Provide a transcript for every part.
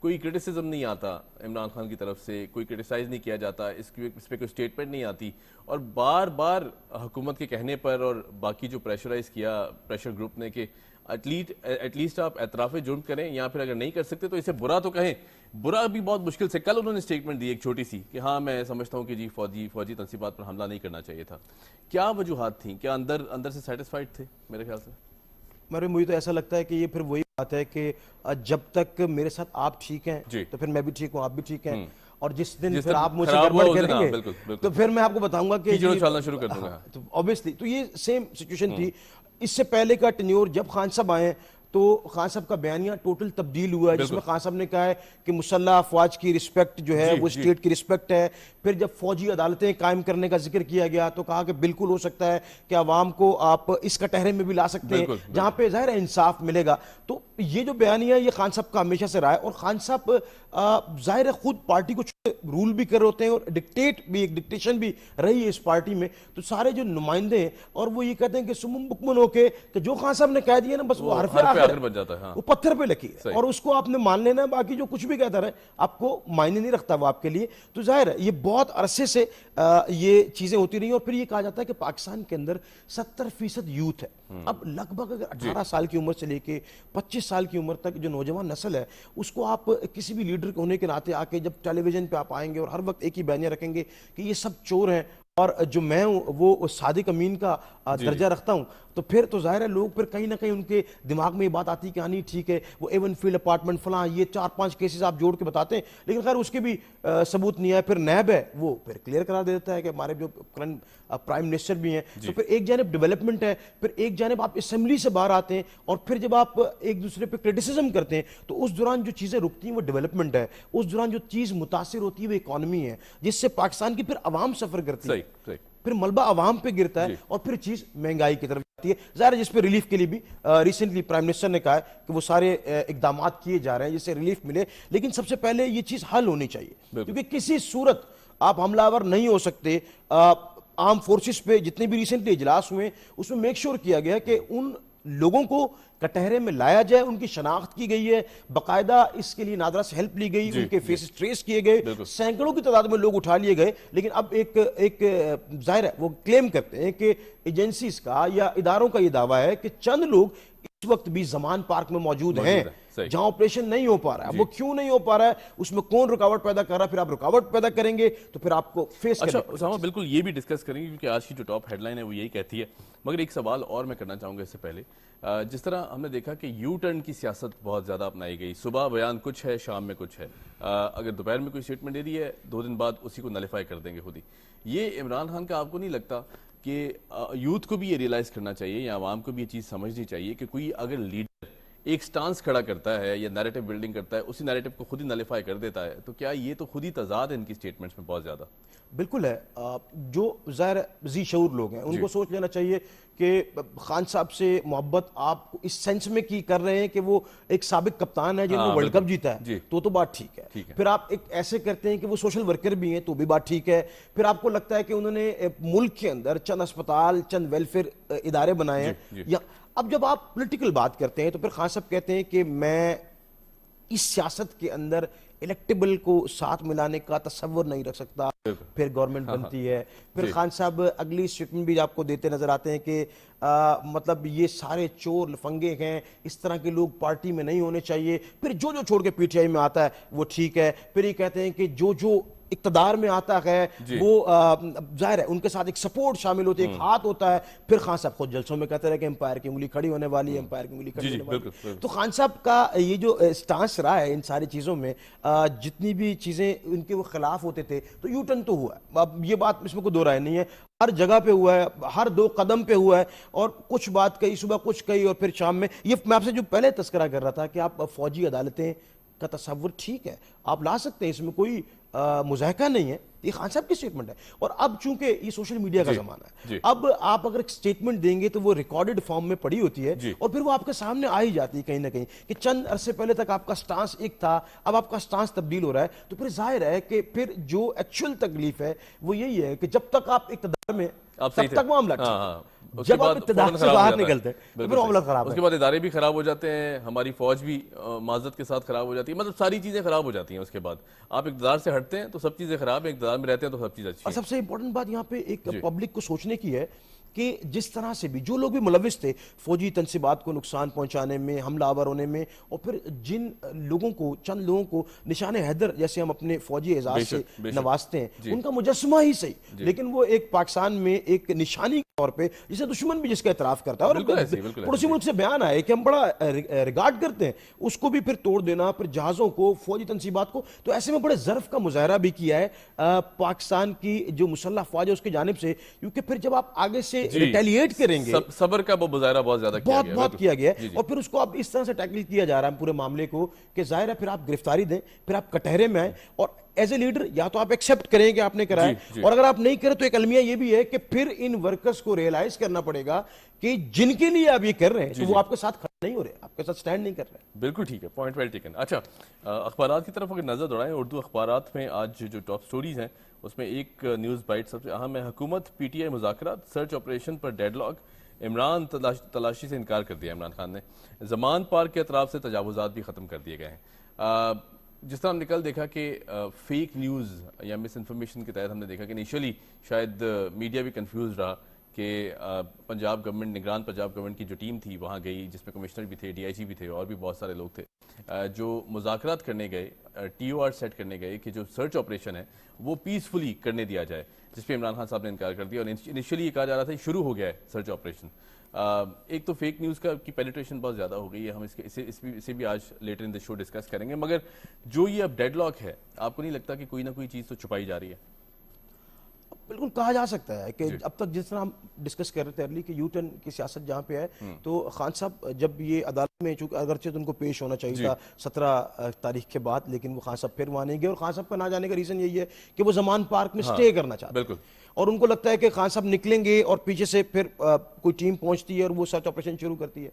کوئی کرٹیسزم نہیں آتا عمران خان کی طرف سے, کوئی کرٹیسائز نہیں کیا جاتا, اس پہ کوئی اسٹیٹمنٹ نہیں آتی, اور بار بار حکومت کے کہنے پر اور باقی جو پریشرائز کیا پریشر گروپ نے کہ ایٹ لیسٹ آپ اعتراف جرم کریں, یا پھر اگر نہیں کر سکتے تو اسے برا تو کہیں. برا بھی بہت مشکل سے. کل انہوں نے اسٹیٹمنٹ دی ایک چھوٹی سی کہ ہاں میں سمجھتا ہوں کہ جی فوجی تنصیبات پر حملہ نہیں کرنا چاہیے تھا. کیا وجوہات تھیں؟ کیا اندر سے سیٹسفائیڈ تھے؟ میرے خیال سے مجھے تو ایسا لگتا ہے کہ یہ پھر وہی بات ہے کہ جب تک میرے ساتھ آپ ٹھیک ہیں تو پھر میں بھی ٹھیک ہوں, آپ بھی ٹھیک ہیں, اور جس دن پھر آپ مجھ سے گڑبڑ کریں گے تو پھر میں آپ کو بتاؤں گا کہ چلنا شروع کر دوں گا. تو obviously تو یہ سیم سچویشن تھی. اس سے پہلے کا ٹینیور جب خان صاحب آئے تو خان صاحب کا بیانیہ ٹوٹل تبدیل ہوا ہے, جس میں خان صاحب نے کہا ہے کہ مسلح افواج کی رسپیکٹ جو ہے وہ اسٹیٹ کی رسپیکٹ ہے. پھر جب فوجی عدالتیں قائم کرنے کا ذکر کیا گیا تو کہا کہ بالکل ہو سکتا ہے کہ عوام کو آپ اس کٹہرے میں بھی لا سکتے ہیں جہاں پہ ظاہر انصاف ملے گا. تو یہ جو بیانیہ یہ خان صاحب کا ہمیشہ سے رہا ہے, اور خان صاحب ظاہر خود پارٹی کو رول بھی کر ہوتے ہیں اور ڈکٹیٹ بھی, ایک ڈکٹیشن بھی رہی ہے اس پارٹی میں. تو سارے جو نمائندے ہیں اور وہ یہ کہتے ہیں کہ سمم بکمن ہو کے کہ جو خان صاحب نے کہہ دیا نا بس وہ حرف آخر بن جاتا ہے, وہ پتھر پہ لکی ہے اور اس کو آپ نے مان لینا ہے, باقی جو کچھ بھی کہتا رہے آپ کو معنی نہیں رکھتا وہ آپ کے لیے. تو ظاہر ہے یہ بہت عرصے سے یہ چیزیں ہوتی رہی, اور پھر یہ کہا جاتا ہے کہ پاکستان کے اندر 70% یوتھ ہے. اب لگ بھگ اگر 18 سال کی عمر سے لے کے 25 سال کی عمر تک جو نوجوان نسل ہے اس کو آپ کسی بھی لیڈر ہونے کے ناطے آ کے جب ٹیلی ویژن پہ آپ آئیں گے اور ہر وقت ایک ہی بیانیہ رکھیں گے کہ یہ سب چور ہیں اور جو میں ہوں وہ صادق امین کا درجہ رکھتا ہوں, تو پھر تو ظاہر ہے لوگ پھر کہیں نہ کہیں ان کے دماغ میں یہ بات آتی کہ نہیں ٹھیک ہے وہ ایون فیلڈ اپارٹمنٹ فلاں یہ 4-5 کیسز آپ جوڑ کے بتاتے ہیں, لیکن خیر اس کے بھی ثبوت نہیں ہے. پھر نیب ہے وہ پھر کلیئر کرا دیتا ہے کہ ہمارے جو کرنٹ پرائم منسٹر بھی ہیں. تو پھر ایک جانب ڈیولپمنٹ ہے, پھر ایک جانب آپ اسمبلی سے باہر آتے ہیں, اور پھر جب آپ ایک دوسرے پہ کرٹیسزم کرتے ہیں تو اس دوران جو چیزیں رکتی ہیں وہ ڈیولپمنٹ ہے, اس دوران جو چیز متاثر ہوتی ہے وہ اکانومی ہے, جس سے پاکستان کی پھر عوام سفر کرتی ہے, پھر ملبہ عوام پہ گرتا ہے, اور پھر چیز مہنگائی کی طرف جاتی ہے. ظاہر جس پہ ریلیف کے لیے بھی ریسنٹلی پرائم منسٹر نے کہا ہے کہ وہ سارے اقدامات کیے جا رہے ہیں جس سے ریلیف ملے, لیکن سب سے پہلے یہ چیز حل ہونی چاہیے, کیونکہ کسی صورت آپ حملہ آور نہیں ہو سکتے. عام فورسز پہ جتنے بھی ریسنٹلی اجلاس ہوئے اس میں میک شور کیا گیا کہ ان لوگوں کو کٹہرے میں لایا جائے, ان کی شناخت کی گئی ہے, باقاعدہ اس کے لیے نادرا سے ہیلپ لی گئی, ان کے فیسز ٹریس کیے گئے, سینکڑوں کی تعداد میں لوگ اٹھا لیے گئے. لیکن اب ایک ظاہر ہے وہ کلیم کرتے ہیں کہ ایجنسیز کا یا اداروں کا یہ دعویٰ ہے کہ چند لوگ اس وقت بھی زمان پارک میں موجود ہیں جہاں آپریشن نہیں ہو پا رہا ہے. وہ کیوں نہیں ہو پا رہا ہے, اس میں کون رکاوٹ پیدا کر رہا ہے, پھر آپ رکاوٹ پیدا کریں گے تو پھر آپ کو فیس کرنا. اچھا اسامہ, بالکل یہ بھی ڈسکس کریں گے کیونکہ آج کی جو ٹاپ ہیڈ لائن ہے وہ یہی کہتی ہے. مگر ایک سوال اور میں کرنا چاہوں گا اس سے پہلے. جس طرح ہم نے دیکھا کہ یو ٹرن کی سیاست بہت زیادہ اپنائی گئی, صبح بیان کچھ ہے, شام میں کچھ ہے, اگر دوپہر میں کوئی اسٹیٹمنٹ دے دی ہے 2 دن بعد اسی کو نلیفائی کر دیں گے خود ہی. یہ عمران خان کا آپ کو نہیں لگتا کہ یوتھ کو بھی یہ ریئلائز کرنا چاہیے یا عوام کو بھی یہ چیز سمجھنی چاہیے کہ کوئی اگر لیڈر ایک سٹانس کھڑا کرتا ہے یا نیریٹو بلڈنگ کرتا ہے, اسی نیریٹو کو خود ہی نلیفائی کر دیتا ہے, تو کیا یہ تو خود ہی تضاد ہے ان کی سٹیٹمنٹس میں بہت زیادہ؟ بالکل ہے. جو ظاہر ذی شعور لوگ ہیں ان کو سوچ لینا چاہیے کہ خان صاحب سے محبت آپ اس سینس میں کی کر رہے ہیں کہ وہ ایک سابق کپتان ہے جنہوں نے ورلڈ کپ جیتا ہے تو بات ٹھیک ہے. پھر آپ ایک ایسے کرتے ہیں کہ وہ سوشل ورکر بھی ہیں تو بھی بات ٹھیک ہے. پھر آپ کو لگتا ہے کہ انہوں نے ملک کے اندر چند اسپتال, چند ویلفیئر ادارے بنائے ہیں. یا اب جب آپ پولیٹیکل بات کرتے ہیں تو پھر خان صاحب کہتے ہیں کہ میں اس سیاست کے اندر الیکٹیبل کو ساتھ ملانے کا تصور نہیں رکھ سکتا, پھر گورنمنٹ بنتی ہے. پھر خان صاحب اگلی اسٹیٹمنٹ بھی آپ کو دیتے نظر آتے ہیں کہ مطلب یہ سارے چور لفنگے ہیں, اس طرح کے لوگ پارٹی میں نہیں ہونے چاہیے. پھر جو چھوڑ کے پی ٹی آئی میں آتا ہے وہ ٹھیک ہے. پھر یہ کہتے ہیں کہ جو اقتدار میں آتا ہے وہ ظاہر ہے ان کے ساتھ ایک سپورٹ شامل ہوتی ہے, ایک ہاتھ ہوتا ہے. پھر خان صاحب خود جلسوں میں کہتے رہے کہ امپائر کی انگلی کھڑی ہونے والی ہے, امپائر کی انگلی کھڑی ہونے والی ہے. تو خان صاحب کا یہ جو سٹانس رہا ہے ان ساری چیزوں میں, جتنی بھی چیزیں ان کے وہ خلاف ہوتے تھے تو یو ٹرن تو ہوا ہے. اب یہ بات اس میں کوئی دو رائے نہیں ہے, ہر جگہ پہ ہوا ہے, ہر 2 قدم پہ ہوا ہے, اور کچھ بات کہی صبح, کچھ کہی اور پھر شام میں. یہ میں آپ سے جو پہلے تذکرہ کر رہا تھا کہ آپ فوجی عدالتیں کا تصور ٹھیک ہے آپ لا سکتے ہیں, اس میں کوئی مضاحکہ نہیں ہے, یہ خان صاحب کی سٹیٹمنٹ ہے. اور اب چونکہ یہ سوشل میڈیا کا زمانہ ہے, اب آپ اگر ایک سٹیٹمنٹ دیں گے تو وہ ریکارڈڈ فارم میں پڑی ہوتی ہے اور پھر وہ آپ کے سامنے آ ہی جاتی ہے کہیں نہ کہیں کہ چند عرصے پہلے تک آپ کا سٹانس ایک تھا, اب آپ کا سٹانس تبدیل ہو رہا ہے. تو پھر ظاہر ہے کہ پھر جو ایکچوئل تکلیف ہے وہ یہی ہے کہ جب تک آپ اقتدار میں تب تک معاملہ جب آپ اقتدار سے باہر نکلتے ہیں تو پھر معاملہ خراب ہے. اس کے بعد ادارے بھی خراب ہو جاتے ہیں, ہماری فوج بھی معذرت کے ساتھ خراب ہو جاتی ہے, مطلب ساری چیزیں خراب ہو جاتی ہیں. اس کے بعد آپ اقتدار سے ہٹتے ہیں تو سب چیزیں خراب ہیں, اقتدار میں رہتے ہیں تو سب چیز اچھی ہے. اور سب سے امپورٹنٹ بات یہاں پہ ایک پبلک کو سوچنے کی ہے کہ جس طرح سے بھی جو لوگ بھی ملوث تھے فوجی تنصیبات کو نقصان پہنچانے میں, حملہ آور ہونے میں, اور پھر جن لوگوں کو, چند لوگوں کو نشان حیدر جیسے ہم اپنے فوجی اعزاز سے نوازتے ہیں, ان کا مجسمہ ہی صحیح, لیکن وہ ایک پاکستان میں ایک نشانی کے طور پہ جسے دشمن بھی جس کا اعتراف کرتا ہے, اور پڑوسی ملک سے بیان آئے کہ ہم بڑا ریگارڈ کرتے ہیں, اس کو بھی پھر توڑ دینا, پھر جہازوں کو, فوجی تنصیبات کو. تو ایسے میں بڑے ظرف کا مظاہرہ بھی کیا ہے پاکستان کی جو مسلح افواج ہے اس کی جانب سے, کیونکہ پھر جب آپ آگے سے ریٹیلیٹ کریں گے, صبر کا وہ مظاہرہ بہت زیادہ کیا گیا ہے, اور پھر اس کو اب اس طرح سے ٹیکل کیا جا رہا ہے پورے معاملے کو کہ ظاہر ہے پھر آپ گرفتاری دیں, پھر آپ کٹہرے میں آئیں, اور ایز اے لیڈر یا تو آپ ایکسیپٹ کریں کہ آپ نے کرا ہے, اور اگر آپ نہیں کریں تو ایک المیہ یہ بھی ہے کہ پھر ان ورکرز کو ریئلائز کرنا پڑے گا کہ جن کے لیے آپ یہ کر رہے ہیں تو وہ آپ کے ساتھ کھڑے نہیں ہو رہے, آپ کے ساتھ سٹینڈ نہیں کر رہے. بالکل ٹھیک ہے, پوائنٹ ویل ٹیکن. اچھا, اخبارات کی طرف اگر نظر دوڑائیں, اردو اخبارات میں آج جو ٹاپ سٹوریز ہیں اس میں ایک نیوز بائٹ سب سے اہم ہے. حکومت پی ٹی آئی مذاکرات, سرچ آپریشن پر ڈیڈ لاک, عمران تلاشی سے انکار کر دیا عمران خان نے, زمان پارک کے اطراف سے تجاوزات بھی ختم کر دیے گئے ہیں. جس طرح ہم نکل دیکھا کہ فیک نیوز یا مس انفارمیشن کے تحت ہم نے دیکھا کہ انیشلی شاید میڈیا بھی کنفیوز رہا کہ پنجاب گورنمنٹ, نگران پنجاب گورنمنٹ کی جو ٹیم تھی وہاں گئی, جس میں کمشنر بھی تھے, ڈی آئی جی بھی تھے, اور بھی بہت سارے لوگ تھے, جو مذاکرات کرنے گئے, ٹی او آر سیٹ کرنے گئے کہ جو سرچ آپریشن ہے وہ پیسفلی کرنے دیا جائے, جس پہ عمران خان صاحب نے انکار کر دیا. اور انیشلی یہ کہا جا رہا تھا شروع ہو گیا ہے سرچ آپریشن. ایک تو فیک نیوز کی پینیٹریشن بہت زیادہ ہو گئی ہے, ہم اسے بھی آج لیٹر ان دی شو ڈسکس کریں گے. مگر جو یہ اب ڈیڈ لاک ہے, آپ کو نہیں لگتا کہ کوئی نہ کوئی چیز تو چھپائی جا رہی ہے؟ بالکل کہا جا سکتا ہے کہ اب تک جس طرح ہم ڈسکس کر رہے تھے ارلی کہ یو ٹرن کی سیاست جہاں پہ ہے, تو خان صاحب جب یہ عدالت میں, چونکہ اگرچہ ان کو پیش ہونا چاہیے تھا 17 تاریخ کے بعد, لیکن وہ خان صاحب پھر وہاں نہیں گئے, اور خان صاحب کا نہ جانے کا ریزن یہی ہے کہ وہ زمان پارک میں سٹے کرنا چاہتے ہیں, اور ان کو لگتا ہے کہ خان صاحب نکلیں گے اور پیچھے سے پھر کوئی ٹیم پہنچتی ہے اور وہ سرچ آپریشن شروع کرتی ہے.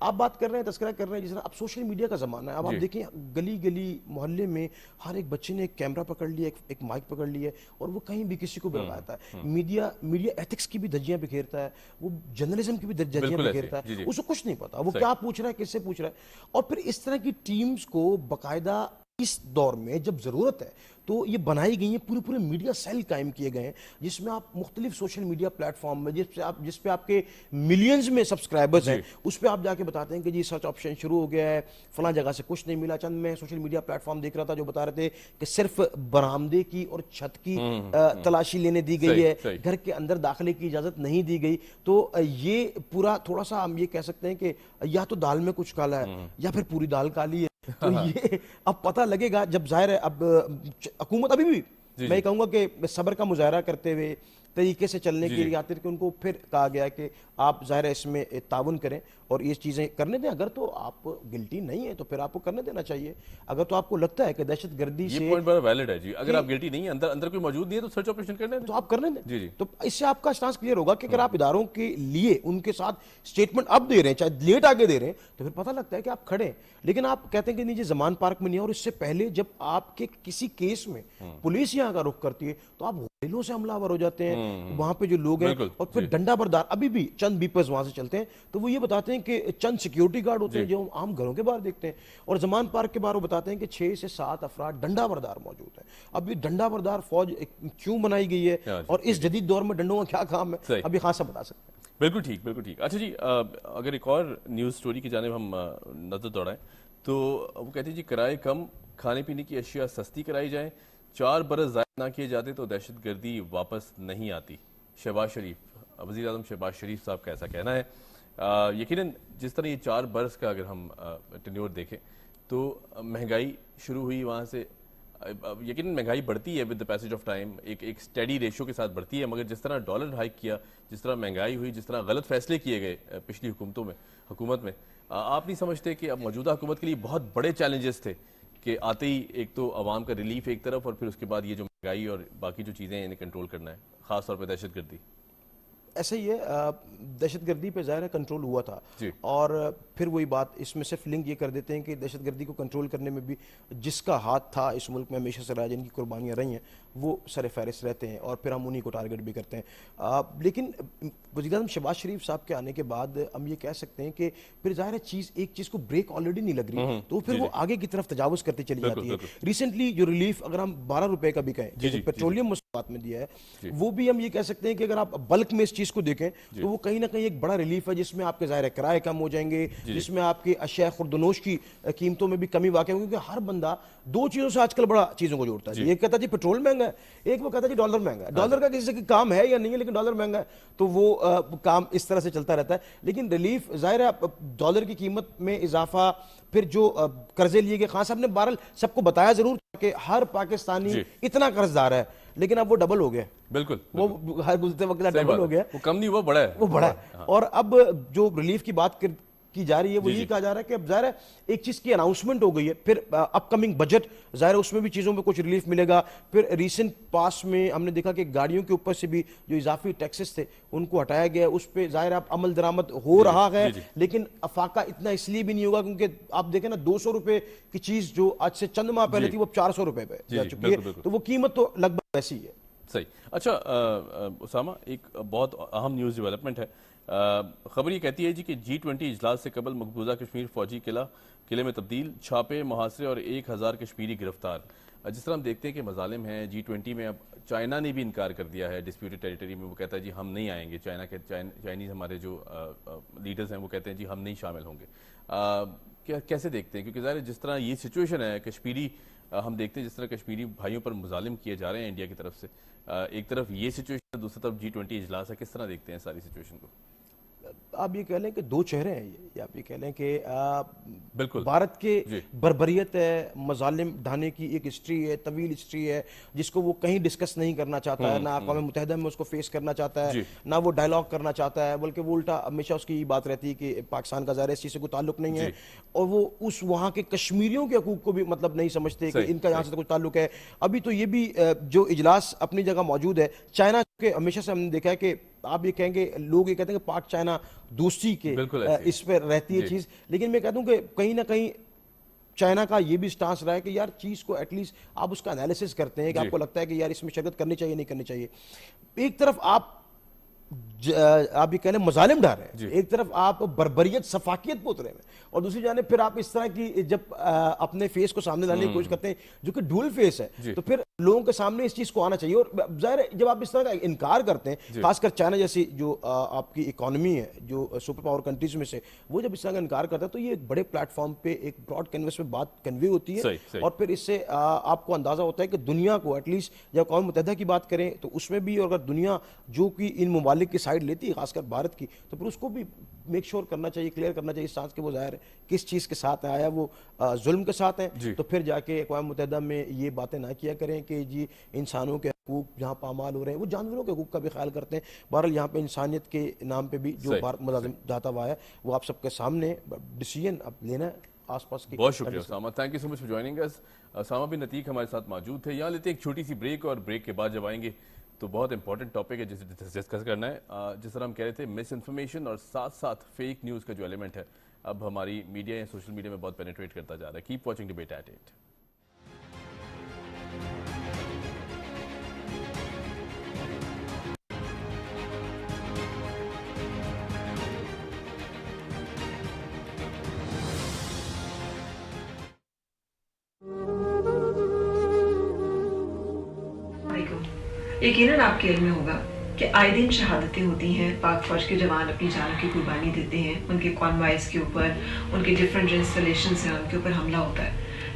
آپ بات کر رہے ہیں, تذکرہ کر رہے ہیں جس طرح اب سوشل میڈیا کا زمانہ ہے. اب آپ دیکھیں گلی گلی محلے میں ہر ایک بچے نے ایک کیمرہ پکڑ لیا, ایک مائک پکڑ لیا, اور وہ کہیں بھی کسی کو بلواتا ہے. میڈیا ایتھکس کی بھی دھجیاں بکھیرتا ہے, وہ جرنلزم کی بھی دھجیاں بکھیرتا ہے, اس کو کچھ نہیں پتا وہ کیا پوچھ رہا ہے, کس سے پوچھ رہا ہے. اور پھر اس طرح کی ٹیمز کو باقاعدہ اس دور میں جب ضرورت ہے تو یہ بنائی گئی ہیں, پورے میڈیا سیل قائم کیے گئے ہیں, جس میں آپ مختلف سوشل میڈیا پلیٹ فارم میں جس پہ آپ کے ملینز میں سبسکرائبرز ہیں, اس پہ آپ جا کے بتاتے ہیں کہ جی سرچ آپشن شروع ہو گیا ہے, فلاں جگہ سے کچھ نہیں ملا. چند میں سوشل میڈیا پلیٹ فارم دیکھ رہا تھا جو بتا رہے تھے کہ صرف برآمدے کی اور چھت کی تلاشی لینے دی گئی ہے, گھر کے اندر داخلے کی اجازت نہیں دی گئی. تو یہ پورا تھوڑا سا ہم یہ کہہ سکتے ہیں کہ یا تو دال میں کچھ کالا ہے یا پھر پوری دال کالی ہے. تو یہ اب پتہ لگے گا جب ظاہر ہے. اب حکومت ابھی بھی میں کہوں گا کہ صبر کا مظاہرہ کرتے ہوئے طریقے سے چلنے کی خاطر کہ ان کو پھر کہا گیا کہ آپ ظاہر ہے اس میں تعاون کریں اور یہ چیزیں کرنے دیں. اگر تو آپ گلٹی نہیں ہیں تو پھر آپ کو کرنے دینا چاہیے. اگر تو آپ کو لگتا ہے کہ دہشت گردی سے, یہ پوائنٹ بڑا ویلڈ ہے جی, اگر آپ گلٹی نہیں ہیں, اندر کوئی موجود نہیں ہے تو سرچ آپریشن کرنے دیں, تو آپ کرنے دیں. تو اس سے آپ کا اسٹانس کلیئر ہوگا کہ اگر آپ اداروں کے لیے ان کے ساتھ اسٹیٹمنٹ اب دے رہے ہیں, چاہے لیٹ آگے دے رہے ہیں, تو پھر پتہ لگتا ہے کہ آپ کھڑے ہیں. لیکن آپ کہتے ہیں کہ نہیں جی زمان پارک میں نہیں ہے, اور اس سے پہلے جب آپ کے کسی کیس میں پولیس یہاں کا رخ کرتی ہے تو آپ ہوٹلوں سے حملہ آور ہو جاتے ہیں, وہاں پہ جو لوگ ہیں, اور پھر ڈنڈا بردار ابھی بھی چند بیپرز وہاں سے چلتے ہیں, تو وہ یہ بتاتے ہیں کہ چند سیکیورٹی گارڈ ہوتے ہیں جو عام گھروں کے باہر دیکھتے ہیں, اور زمان پارک کے باہر وہ بتاتے ہیں کہ 6 سے 7 افراد ڈنڈا بردار موجود ہیں. اب یہ ڈنڈا بردار فوج کیوں بنائی گئی ہے اور اس جدید دور میں ڈنڈوں کا کیا کام ہے, ابھی خاصا بتا سکتے ہیں. بالکل ٹھیک, بالکل ٹھیک. اچھا جی, اگر ایک اور نیوز سٹوری کی جانب ہم نظر دوڑائیں تو وہ کہتے ہیں جی کرائے کم, کھانے پینے کی اشیاء سستی کرائی جائیں, 4 برس ضائع نہ کیے جاتے تو دہشت گردی واپس نہیں آتی. شہباز شریف, وزیر اعظم شہباز شریف صاحب کا ایسا کہنا ہے. یقیناً جس طرح یہ 4 برس کا اگر ہم ٹینیور دیکھیں تو مہنگائی شروع ہوئی وہاں سے, یقیناً مہنگائی بڑھتی ہے with the passage of time, ایک سٹیڈی ریشو کے ساتھ بڑھتی ہے, مگر جس طرح ڈالر ہائیک کیا, جس طرح مہنگائی ہوئی, جس طرح غلط فیصلے کیے گئے پچھلی حکومت میں, آپ نہیں سمجھتے کہ اب موجودہ حکومت کے لیے بہت بڑے چیلنجز تھے کہ آتے ہی ایک تو عوام کا ریلیف ایک طرف اور پھر اس کے بعد یہ جو مہنگائی اور باقی جو چیزیں ہیں انہیں کنٹرول کرنا ہے, خاص طور پہ دہشت گردی؟ ایسا ہی ہے, دہشت گردی پہ ظاہر ہے کنٹرول ہوا تھا, اور پھر وہی بات اس میں صرف لنک یہ کر دیتے ہیں کہ دہشت گردی کو کنٹرول کرنے میں بھی جس کا ہاتھ تھا اس ملک میں ہمیشہ سے رہا, جن کی قربانیاں رہی ہیں وہ سر فہرست رہتے ہیں, اور پھر ہم انہی کو ٹارگٹ بھی کرتے ہیں. لیکن وزیر اعظم شہباز شریف صاحب کے آنے کے بعد ہم یہ کہہ سکتے ہیں کہ پھر ظاہر ہے ایک چیز کو بریک آلریڈی نہیں لگ رہی, تو پھر وہ آگے کی طرف تجاوز کرتی چلی جاتی ہے. ریسنٹلی جو ریلیف اگر ہم 12 روپے کا بھی کہیں, پیٹرولیم مساوات میں دیا ہے, وہ بھی ہم یہ کہہ سکتے ہیں کہ اگر آپ بلک میں اس چیز کو دیکھیں تو وہ کہیں نہ کہیں ایک بڑا ریلیف ہے, جس میں آپ کے ظاہر کرائے کم ہو جائیں گے, جس میں آپ کے اشیاء خوردنوش کی قیمتوں میں بھی کمی واقع ہوگی, کیونکہ ہر بندہ دو چیزوں سے آج کل بڑا چیزوں کو جوڑتا ہے. ایک کہتا ہے جی پیٹرول مہنگا ہے, ایک وہ کہتا ہے جی ڈالر مہنگا ہے. ڈالر کا کسی سے کام ہے یا نہیں ہے, لیکن ڈالر مہنگا ہے تو وہ کام اس طرح سے چلتا رہتا ہے. لیکن ریلیف ظاہر ہے ڈالر کی قیمت میں اضافہ, پھر جو قرضے لیے گئے, خان صاحب نے بہرحال سب کو بتایا ضرور کہ ہر پاکستانی اتنا قرض دار ہے, لیکن اب وہ ڈبل ہو گیا. بالکل, وہ ہر گزرتے وقت ڈبل ہو گیا, وہ کم نہیں, وہ بڑا ہے, وہ بڑا ہے. اور اب جو ریلیف کی بات کی جا رہی ہے وہ یہ کہا جا رہا ہے کہ اب ظاہر ہے ایک چیز کی اناؤنسمنٹ ہو گئی ہے, پھر اپ کمنگ بجٹ ظاہر ہے اس میں بھی چیزوں میں کچھ ریلیف ملے گا. پھر ریسنٹ پاس میں ہم نے دیکھا کہ گاڑیوں کے اوپر سے بھی جو اضافی ٹیکسز تھے ان کو ہٹایا گیا, اس پہ ظاہر ہے عمل درآمد ہو رہا ہے, لیکن افاقہ اتنا اس لیے بھی نہیں ہوگا کیونکہ آپ دیکھیں نا 200 روپے کی چیز جو آج سے چند ماہ پہلے تھی وہ 400 روپے پہ جا چکی ہے, تو وہ قیمت تو لگ بھگ ویسی ہے. صحیح. اچھا اسامہ, ایک بہت اہم نیوز ڈیولپمنٹ ہے, خبر یہ کہتی ہے جی کہ G20 اجلاس سے قبل مقبوضہ کشمیر فوجی قلعے میں تبدیل, چھاپے, محاصرے اور 1000 کشمیری گرفتار. جس طرح ہم دیکھتے ہیں کہ مظالم ہیں G20 میں, اب چائنا نے بھی انکار کر دیا ہے ڈسپیوٹڈ ٹیریٹری میں, وہ کہتا ہے جی ہم نہیں آئیں گے. چائنیز ہمارے جو لیڈرز ہیں وہ کہتے ہیں جی ہم نہیں شامل ہوں گے. کیسے دیکھتے ہیں, کیونکہ ظاہر جس طرح یہ سچویشن ہے کشمیری, ہم دیکھتے ہیں جس طرح کشمیری بھائیوں پر مظالم کیے جا رہے ہیں انڈیا کی طرف سے, ایک طرف یہ سچویشن ہے, دوسری طرف G20 اجلاس ہے, کس طرح دیکھتے ہیں ساری سچویشن کو؟ آپ یہ کہہ لیں کہ دو چہرے ہیں, یہ آپ یہ کہہ لیں کہ بھارت کے بربریت ہے, مظالم ڈھانے کی ایک ہسٹری ہے, طویل ہسٹری ہے, جس کو وہ کہیں ڈسکس نہیں کرنا چاہتا ہے, نہ اقوام متحدہ میں اس کو فیس کرنا چاہتا ہے, نہ وہ ڈائلاگ کرنا چاہتا ہے, بلکہ وہ الٹا ہمیشہ اس کی یہ بات رہتی ہے کہ پاکستان کا ظاہر اس چیز سے کوئی تعلق نہیں ہے, اور وہ اس وہاں کے کشمیریوں کے حقوق کو بھی مطلب نہیں سمجھتے کہ ان کا یہاں سے کچھ تعلق ہے. ابھی تو یہ بھی جو اجلاس اپنی جگہ موجود ہے, چائنا کے ہمیشہ سے ہم نے دیکھا ہے کہ آپ یہ کہیں گے, لوگ یہ کہتے ہیں کہ پاک چائنا دوستی کے اس پہ رہتی ہے چیز, لیکن میں کہتا ہوں کہ کہیں نہ کہیں چائنا کا یہ بھی سٹانس رہا ہے کہ یار چیز کو ایٹ لیسٹ آپ اس کا انالیسس کرتے ہیں کہ آپ کو لگتا ہے کہ یار اس میں شرکت کرنی چاہیے نہیں کرنی چاہیے. ایک طرف آپ یہ کہہ لیں مظالم ڈھا رہے ہیں, ایک طرف آپ بربریت سفاکیت پہ اترے ہیں, اور دوسری جانب پھر آپ اس طرح کی جب اپنے فیس کو سامنے لانے کی کوشش کرتے ہیں جو کہ ڈول فیس ہے, تو پھر لوگوں کے سامنے اس چیز کو آنا چاہیے. اور ظاہر ہے جب آپ اس طرح کا انکار کرتے ہیں, خاص کر چائنا جیسی جو آپ کی اکانومی ہے جو سپر پاور کنٹریز میں سے, وہ جب اس طرح کا انکار کرتا ہے تو یہ ایک بڑے پلیٹ فارم پہ ایک براڈ کینوس پہ بات کنوے ہوتی ہے, اور پھر اس سے آپ کو اندازہ ہوتا ہے کہ دنیا کو ایٹ لیسٹ جب اقوام متحدہ کی بات کریں تو اس میں بھی, اور اگر دنیا جو کہ ان ممالک کی سائڈ لیتی ہے خاص کر بھارت کی, تو پھر اس کو بھی میک شور کرنا چاہیے, کلیئر کرنا چاہیے سانس کہ وہ ظاہر ہے کس چیز کے ساتھ آیا, وہ ظلم کے ساتھ ہیں, تو پھر جا کے اقوام متحدہ میں یہ باتیں نہ کیا کریں کہ جی انسانوں کے حقوق جہاں پامال ہو رہے ہیں, وہ جانوروں کے حقوق کا بھی خیال کرتے ہیں. بہرحال یہاں پہ انسانیت کے نام پہ بھی جو ملازم جاتا ہوا ہے وہ آپ سب کے سامنے ڈیسیژن اب لینا ہے آس پاس کی. بہت شکریہ Usama, thank you so much for joining us. Usama bin Atiq ہمارے ساتھ موجود تھے. یہاں لیتے ہیں ایک چھوٹی سی بریک, اور بریک کے بعد جب آئیں گے تو بہت امپورٹنٹ ٹاپک ہے جسے ڈسکس کرنا ہے. جس طرح ہم کہہ رہے تھے مس انفارمیشن اور ساتھ ساتھ فیک نیوز کا جو ایلیمنٹ ہے اب ہماری میڈیا یا سوشل میڈیا میں بہت پینیٹریٹ کرتا جا رہا ہے. Keep watching debate at 8. یقیناً آپ کے علم میں ہوگا کہ آئے دن شہادتیں ہوتی ہیں, پاک فوج کے جوان اپنی جان کی قربانی دیتے ہیں, ان کے کانوائز کے اوپر, ان کے ڈفرینٹ انسٹالیشنز ہیں ان کے اوپر حملہ ہوتا ہے.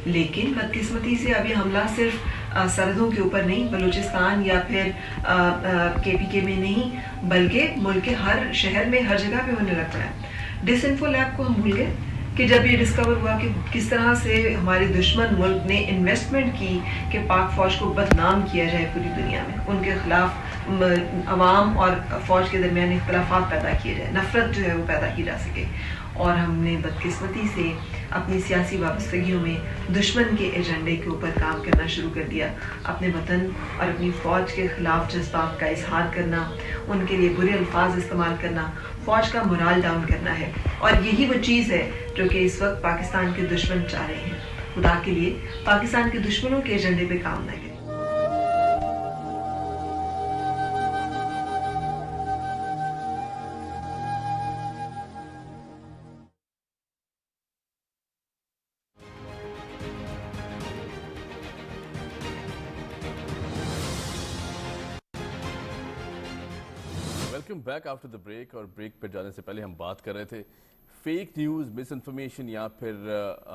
لیکن بدقسمتی سے اب یہ حملہ صرف سرحدوں کے اوپر نہیں, بلوچستان یا پھر KPK میں نہیں, بلکہ ملک کے ہر شہر میں, ہر جگہ پہ ہونے لگتا ہے. ڈس انفو لیب کو ہم بھول گئے کہ جب یہ ڈسکور ہوا کہ کس طرح سے ہمارے دشمن ملک نے انویسٹمنٹ کی کہ پاک فوج کو بدنام کیا جائے پوری دنیا میں, ان کے خلاف عوام اور فوج کے درمیان اختلافات پیدا کیے جائے, نفرت جو ہے وہ پیدا کی جا سکے. اور ہم نے بدقسمتی سے اپنی سیاسی وابستگیوں میں دشمن کے ایجنڈے کے اوپر کام کرنا شروع کر دیا. اپنے وطن اور اپنی فوج کے خلاف جذبات کا اظہار کرنا, ان کے لیے برے الفاظ استعمال کرنا, فوج کا مورال ڈاؤن کرنا ہے. اور یہی وہ چیز ہے جو کہ اس وقت پاکستان کے دشمن چاہ رہے ہیں. خدا کے لیے پاکستان کے دشمنوں کے ایجنڈے پہ کام نہ کریں. Welcome back after the break. اور بریک پہ جانے سے پہلے ہم بات کر رہے تھے فیک نیوز, مس انفارمیشن, یا پھر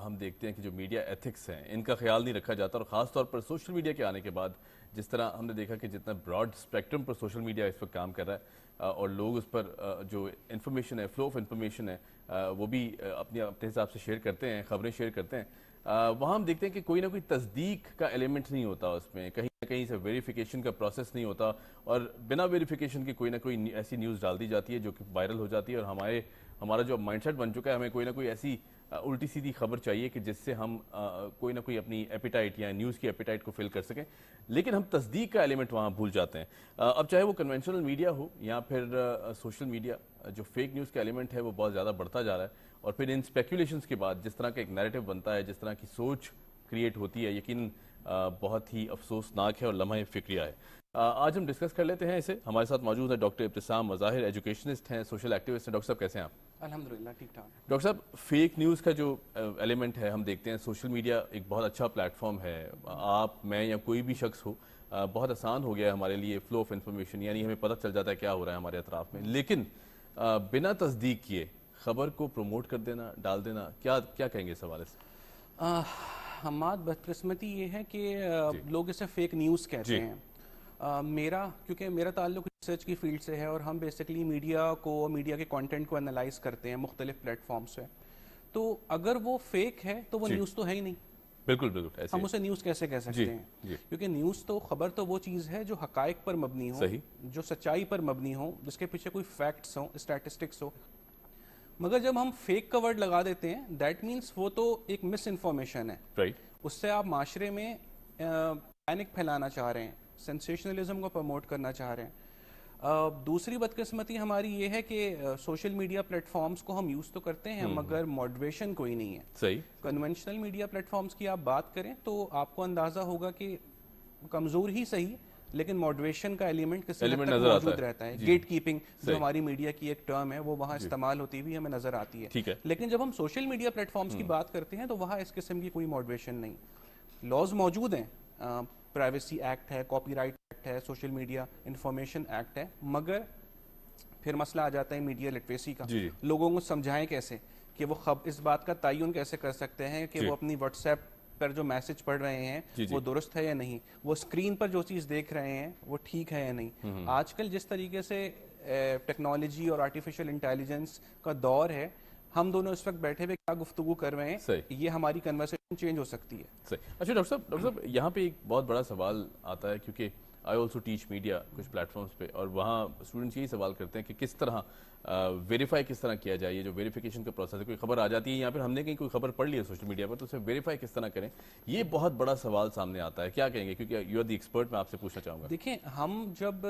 ہم دیکھتے ہیں کہ جو میڈیا ایتھکس ہیں ان کا خیال نہیں رکھا جاتا. اور خاص طور پر سوشل میڈیا کے آنے کے بعد جس طرح ہم نے دیکھا کہ جتنا براڈ اسپیکٹرم پر سوشل میڈیا اس وقت کام کر رہا ہے اور لوگ اس پر جو انفارمیشن ہے, فلو آف انفارمیشن ہے, وہ بھی اپنے حساب سے شیئر کرتے ہیں, خبریں شیئر کرتے ہیں, وہاں ہم دیکھتے ہیں کہ کوئی نہ کوئی تصدیق کا ایلیمنٹ نہیں ہوتا اس میں, کہیں نہ کہیں سے ویریفیکیشن کا پروسیس نہیں ہوتا, اور بنا ویریفیکیشن کی کوئی نہ کوئی ایسی نیوز ڈال دی جاتی ہے جو کہ وائرل ہو جاتی ہے. اور ہمارا جو مائنڈ سیٹ بن چکا ہے, ہمیں کوئی نہ کوئی ایسی الٹی سیدھی خبر چاہیے کہ جس سے ہم کوئی نہ کوئی اپنی ایپیٹائٹ یا نیوز کی ایپیٹائٹ کو فل کر سکیں, لیکن ہم تصدیق کا ایلیمنٹ وہاں بھول جاتے ہیں. اب چاہے وہ کنونشنل میڈیا ہو یا پھر سوشل میڈیا, جو فیک نیوز کا ایلیمنٹ ہے وہ بہت زیادہ بڑھتا جا رہا ہے. اور پھر ان اسپیکولیشنس کے بعد جس طرح کا ایک نیریٹو بنتا ہے, جس طرح کی سوچ کریٹ ہوتی ہے, یقیناً بہت ہی افسوسناک ہے اور لمحہ فکریہ ہے. آج ہم ڈسکس کر لیتے ہیں اسے. ہمارے ساتھ موجود ہے ڈاکٹر ابتسام مظاہر, ایجوکیشنسٹ ہیں, سوشل ایکٹیوسٹ ہیں. ڈاکٹر صاحب کیسے ہیں آپ؟ الحمدللہ ٹھیک ٹھاک. ڈاکٹر صاحب, فیک نیوز کا جو ایلیمنٹ ہے, ہم دیکھتے ہیں سوشل میڈیا ایک بہت اچھا پلیٹ فارم ہے. آپ, میں یا کوئی بھی شخص ہو, بہت آسان ہو گیا ہے ہمارے لیے فلو آف انفارمیشن, یعنی ہمیں پتہ چل جاتا ہے کیا ہو رہا ہے ہمارے اطراف میں. لیکن بنا تصدیق کیے خبر کو پروموٹ کر دینا, ڈال دینا, کیا کہیں گے اس حوالے سے؟ حماد, بدقسمتی یہ ہے کہ لوگ اسے فیک نیوز کہتے ہیں. کیونکہ میرا تعلق ریسرچ کی فیلڈ سے ہے اور ہم بیسکلی میڈیا کے کانٹینٹ کو انالائز کرتے ہیں مختلف پلیٹ فارمز پہ. تو اگر وہ فیک ہے تو وہ نیوز تو ہے ہی نہیں. بالکل ہم اسے نیوز کیسے کہہ سکتے ہیں؟ کیونکہ نیوز تو, خبر تو وہ چیز ہے جو حقائق پر مبنی ہو, جو سچائی پر مبنی ہو, جس کے پیچھے کوئی فیکٹس ہوں, اسٹیٹسٹکس ہو. مگر جب ہم فیک کا ورڈ لگا دیتے ہیں, دیٹ مینس وہ تو ایک مس انفارمیشن ہے. اس سے آپ معاشرے میں پینک پھیلانا چاہ رہے ہیں, سینسیشنلزم کو پروموٹ کرنا چاہ رہے ہیں. دوسری بدقسمتی ہماری یہ ہے کہ سوشل میڈیا پلیٹ فارمز کو ہم یوز تو کرتے ہیں مگر ماڈریشن کوئی نہیں ہے. صحیح. کنونشنل میڈیا پلیٹ فارمز کی آپ بات کریں تو آپ کو اندازہ ہوگا کہ کمزور ہی صحیح, لیکن ماڈریشن کا ایلیمنٹ کسی حد تک موجود رہتا ہے. گیٹ کیپنگ جو ہماری میڈیا کی ایک ٹرم ہے, وہ وہاں استعمال ہوتی ہوئی ہمیں نظر آتی ہے. لیکن جب ہم سوشل میڈیا پلیٹ فارمز کی بات کرتے ہیں تو وہاں اس قسم کی کوئی ماڈریشن نہیں. لاز موجود ہیں, پرائیویسی ایکٹ ہے, کاپی رائٹ ایکٹ ہے, سوشل میڈیا انفارمیشن ایکٹ ہے, مگر پھر مسئلہ آ جاتا ہے میڈیا لٹریسی کا. لوگوں کو سمجھائیں کیسے کہ وہ اس بات کا تعین کیسے کر سکتے ہیں کہ وہ اپنی واٹس ایپ پر جو میسج پڑھ رہے ہیں وہ درست ہے یا نہیں, وہ اسکرین پر جو چیز دیکھ رہے ہیں وہ ٹھیک ہے یا نہیں. آج کل جس طریقے سے ٹیکنالوجی اور آرٹیفیشل انٹیلیجنس کا دور ہے, ہم دونوں اس وقت بیٹھے ہوئے کیا گفتگو کر رہے ہیں, یہ ہماری کنورسیشن چینج ہو سکتی ہے. اچھا ڈاکٹر صاحب, یہاں پہ ایک بہت بڑا سوال آتا ہے, کیونکہ آئی آلسو ٹیچ میڈیا کچھ پلیٹ فارمز پہ, اور وہاں اسٹوڈنٹس یہی سوال کرتے ہیں کہ کس طرح ویریفائی کس طرح کیا جائے. یہ جو ویریفیکیشن کا پروسیس ہے, کوئی خبر آ جاتی ہے یا پھر ہم نے کہیں کوئی خبر پڑھ لی ہے سوشل میڈیا پر, تو اسے ویریفائی کس طرح کریں, یہ بہت بڑا سوال سامنے آتا ہے. کیا کہیں گے, کیونکہ یو آر دی ایکسپرٹ, میں آپ سے پوچھنا چاہوں گا. دیکھیں, ہم جب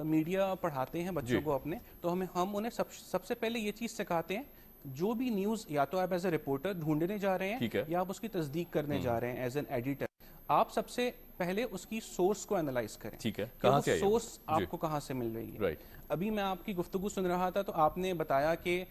میڈیا پڑھاتے ہیں بچوں کو اپنے, تو ہم انہیں سب سے پہلے یہ چیز سکھاتے ہیں, جو بھی نیوز یا تو آپ ایز اے رپورٹر ڈھونڈنے جا رہے ہیں یا آپ اس کی تصدیق کرنے جا رہے ہیں ایز این ایڈیٹر, آپ سب سے پہلے اس کی سورس کو انالائز کریں. ٹھیک ہے, کہاں سے سورس آپ کو کہاں سے مل رہی ہے. ابھی میں آپ کی گفتگو سن رہا تھا تو آپ نے بتایا کہ